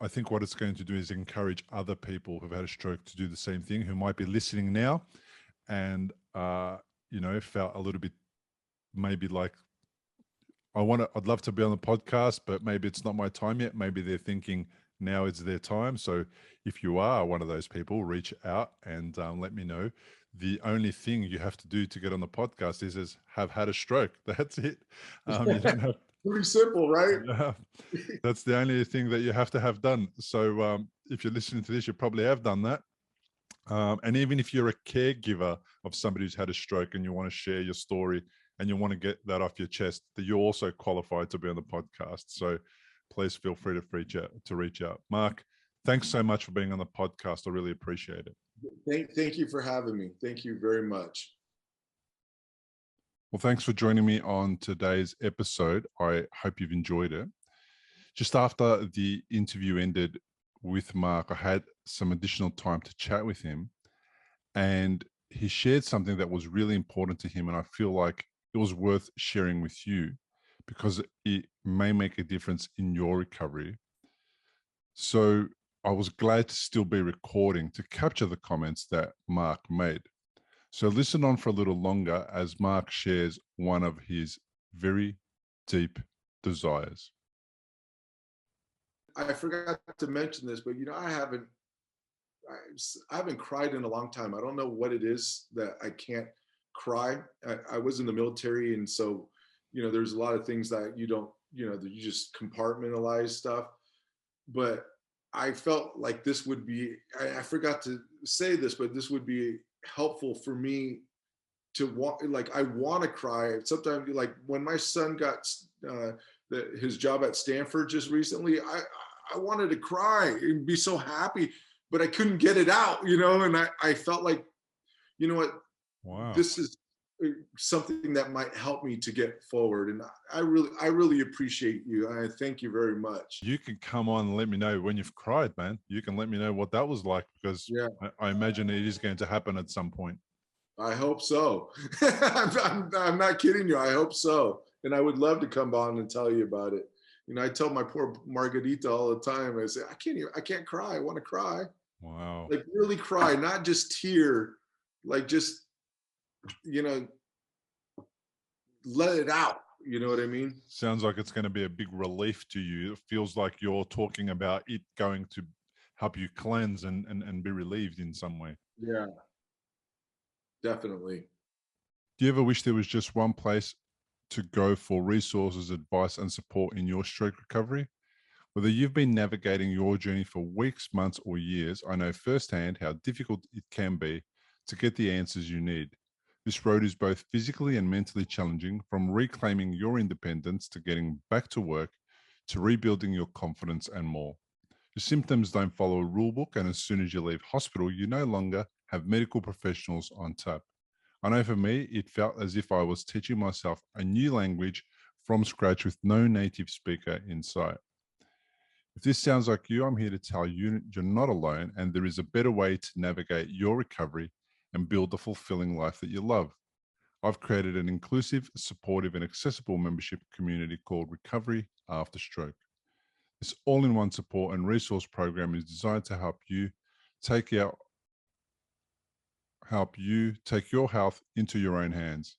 I think what it's going to do is encourage other people who've had a stroke to do the same thing, who might be listening now and, felt a little bit maybe like, I'd love to be on the podcast, but maybe it's not my time yet. Maybe they're thinking now it's their time. So if you are one of those people, reach out and let me know. The only thing you have to do to get on the podcast is have had a stroke. That's it. You don't have, pretty simple, right? yeah, that's the only thing that you have to have done. So if you're listening to this, you probably have done that. And even if you're a caregiver of somebody who's had a stroke and you want to share your story and you want to get that off your chest, that you're also qualified to be on the podcast. So please feel free to reach out. Mark, thanks so much for being on the podcast. I really appreciate it. Thank you for having me. Thank you very much. Well, thanks for joining me on today's episode. I hope you've enjoyed it. Just after the interview ended with Mark, I had some additional time to chat with him, and he shared something that was really important to him. And I feel like it was worth sharing with you because it may make a difference in your recovery. So I was glad to still be recording to capture the comments that Mark made. So listen on for a little longer as Mark shares one of his very deep desires. I forgot to mention this, but I haven't cried in a long time. I don't know what it is that I can't cry. I was in the military, and so there's a lot of things that you don't, that you just compartmentalize stuff. But I felt like this would be, I forgot to say this, but this would be helpful for me to want, like, I want to cry. Sometimes, like when my son got his job at Stanford just recently, I wanted to cry and be so happy, but I couldn't get it out, and I felt like, what, Wow. This is something that might help me to get forward. And I really appreciate you. I thank you very much. You can come on and let me know when you've cried, man. You can let me know what that was like, because I imagine it is going to happen at some point. I hope so. I'm not kidding you. I hope so. And I would love to come on and tell you about it. I tell my poor Margarita all the time, I say, I can't cry. I want to cry. Wow. Like really cry, not just tear, like just, let it out. You know what I mean? Sounds like it's going to be a big relief to you. It feels like you're talking about it going to help you cleanse and be relieved in some way. Yeah, definitely. Do you ever wish there was just one place to go for resources, advice, and support in your stroke recovery? Whether you've been navigating your journey for weeks, months, or years, I know firsthand how difficult it can be to get the answers you need. This road is both physically and mentally challenging, from reclaiming your independence to getting back to work, to rebuilding your confidence and more. Your symptoms don't follow a rule book, and as soon as you leave hospital, you no longer have medical professionals on tap. I know for me, it felt as if I was teaching myself a new language from scratch with no native speaker in sight. If this sounds like you, I'm here to tell you you're not alone, and there is a better way to navigate your recovery and build the fulfilling life that you love. I've created an inclusive, supportive, and accessible membership community called Recovery After Stroke. This all-in-one support and resource program is designed to help you take your health into your own hands.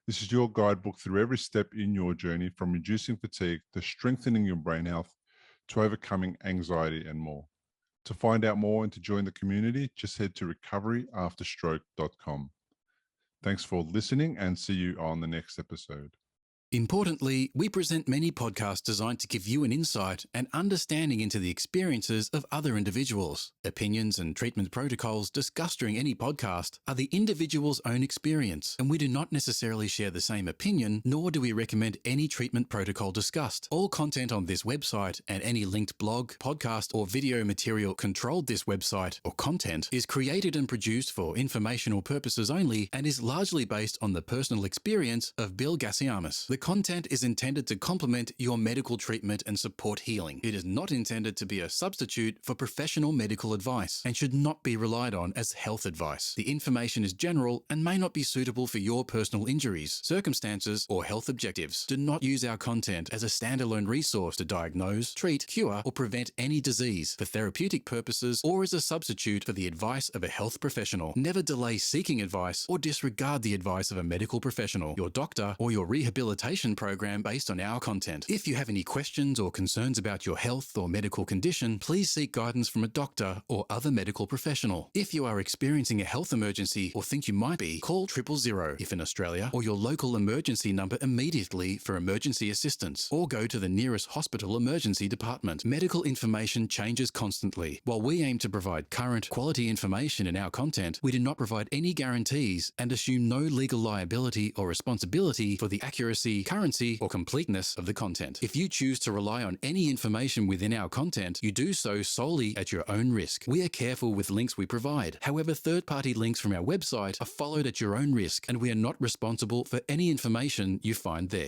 This is your guidebook through every step in your journey, from reducing fatigue to strengthening your brain health to overcoming anxiety and more. To find out more and to join the community, just head to recoveryafterstroke.com. Thanks for listening, and see you on the next episode. Importantly, we present many podcasts designed to give you an insight and understanding into the experiences of other individuals. Opinions and treatment protocols discussed during any podcast are the individual's own experience, and we do not necessarily share the same opinion, nor do we recommend any treatment protocol discussed. All content on this website and any linked blog, podcast, or video material controlled this website or content is created and produced for informational purposes only and is largely based on the personal experience of Bill Gassiamis. The content is intended to complement your medical treatment and support healing. It is not intended to be a substitute for professional medical advice and should not be relied on as health advice. The information is general and may not be suitable for your personal injuries, circumstances, or health objectives. Do not use our content as a standalone resource to diagnose, treat, cure, or prevent any disease for therapeutic purposes or as a substitute for the advice of a health professional. Never delay seeking advice or disregard the advice of a medical professional, your doctor, or your rehabilitation program based on our content. If you have any questions or concerns about your health or medical condition, please seek guidance from a doctor or other medical professional. If you are experiencing a health emergency or think you might be, call 000 if in Australia, or your local emergency number immediately for emergency assistance, or go to the nearest hospital emergency department. Medical information changes constantly. While we aim to provide current, quality information in our content, we do not provide any guarantees and assume no legal liability or responsibility for the accuracy, currency, or completeness of the content. If you choose to rely on any information within our content, you do so solely at your own risk. We are careful with links we provide. However, third-party links from our website are followed at your own risk, and we are not responsible for any information you find there.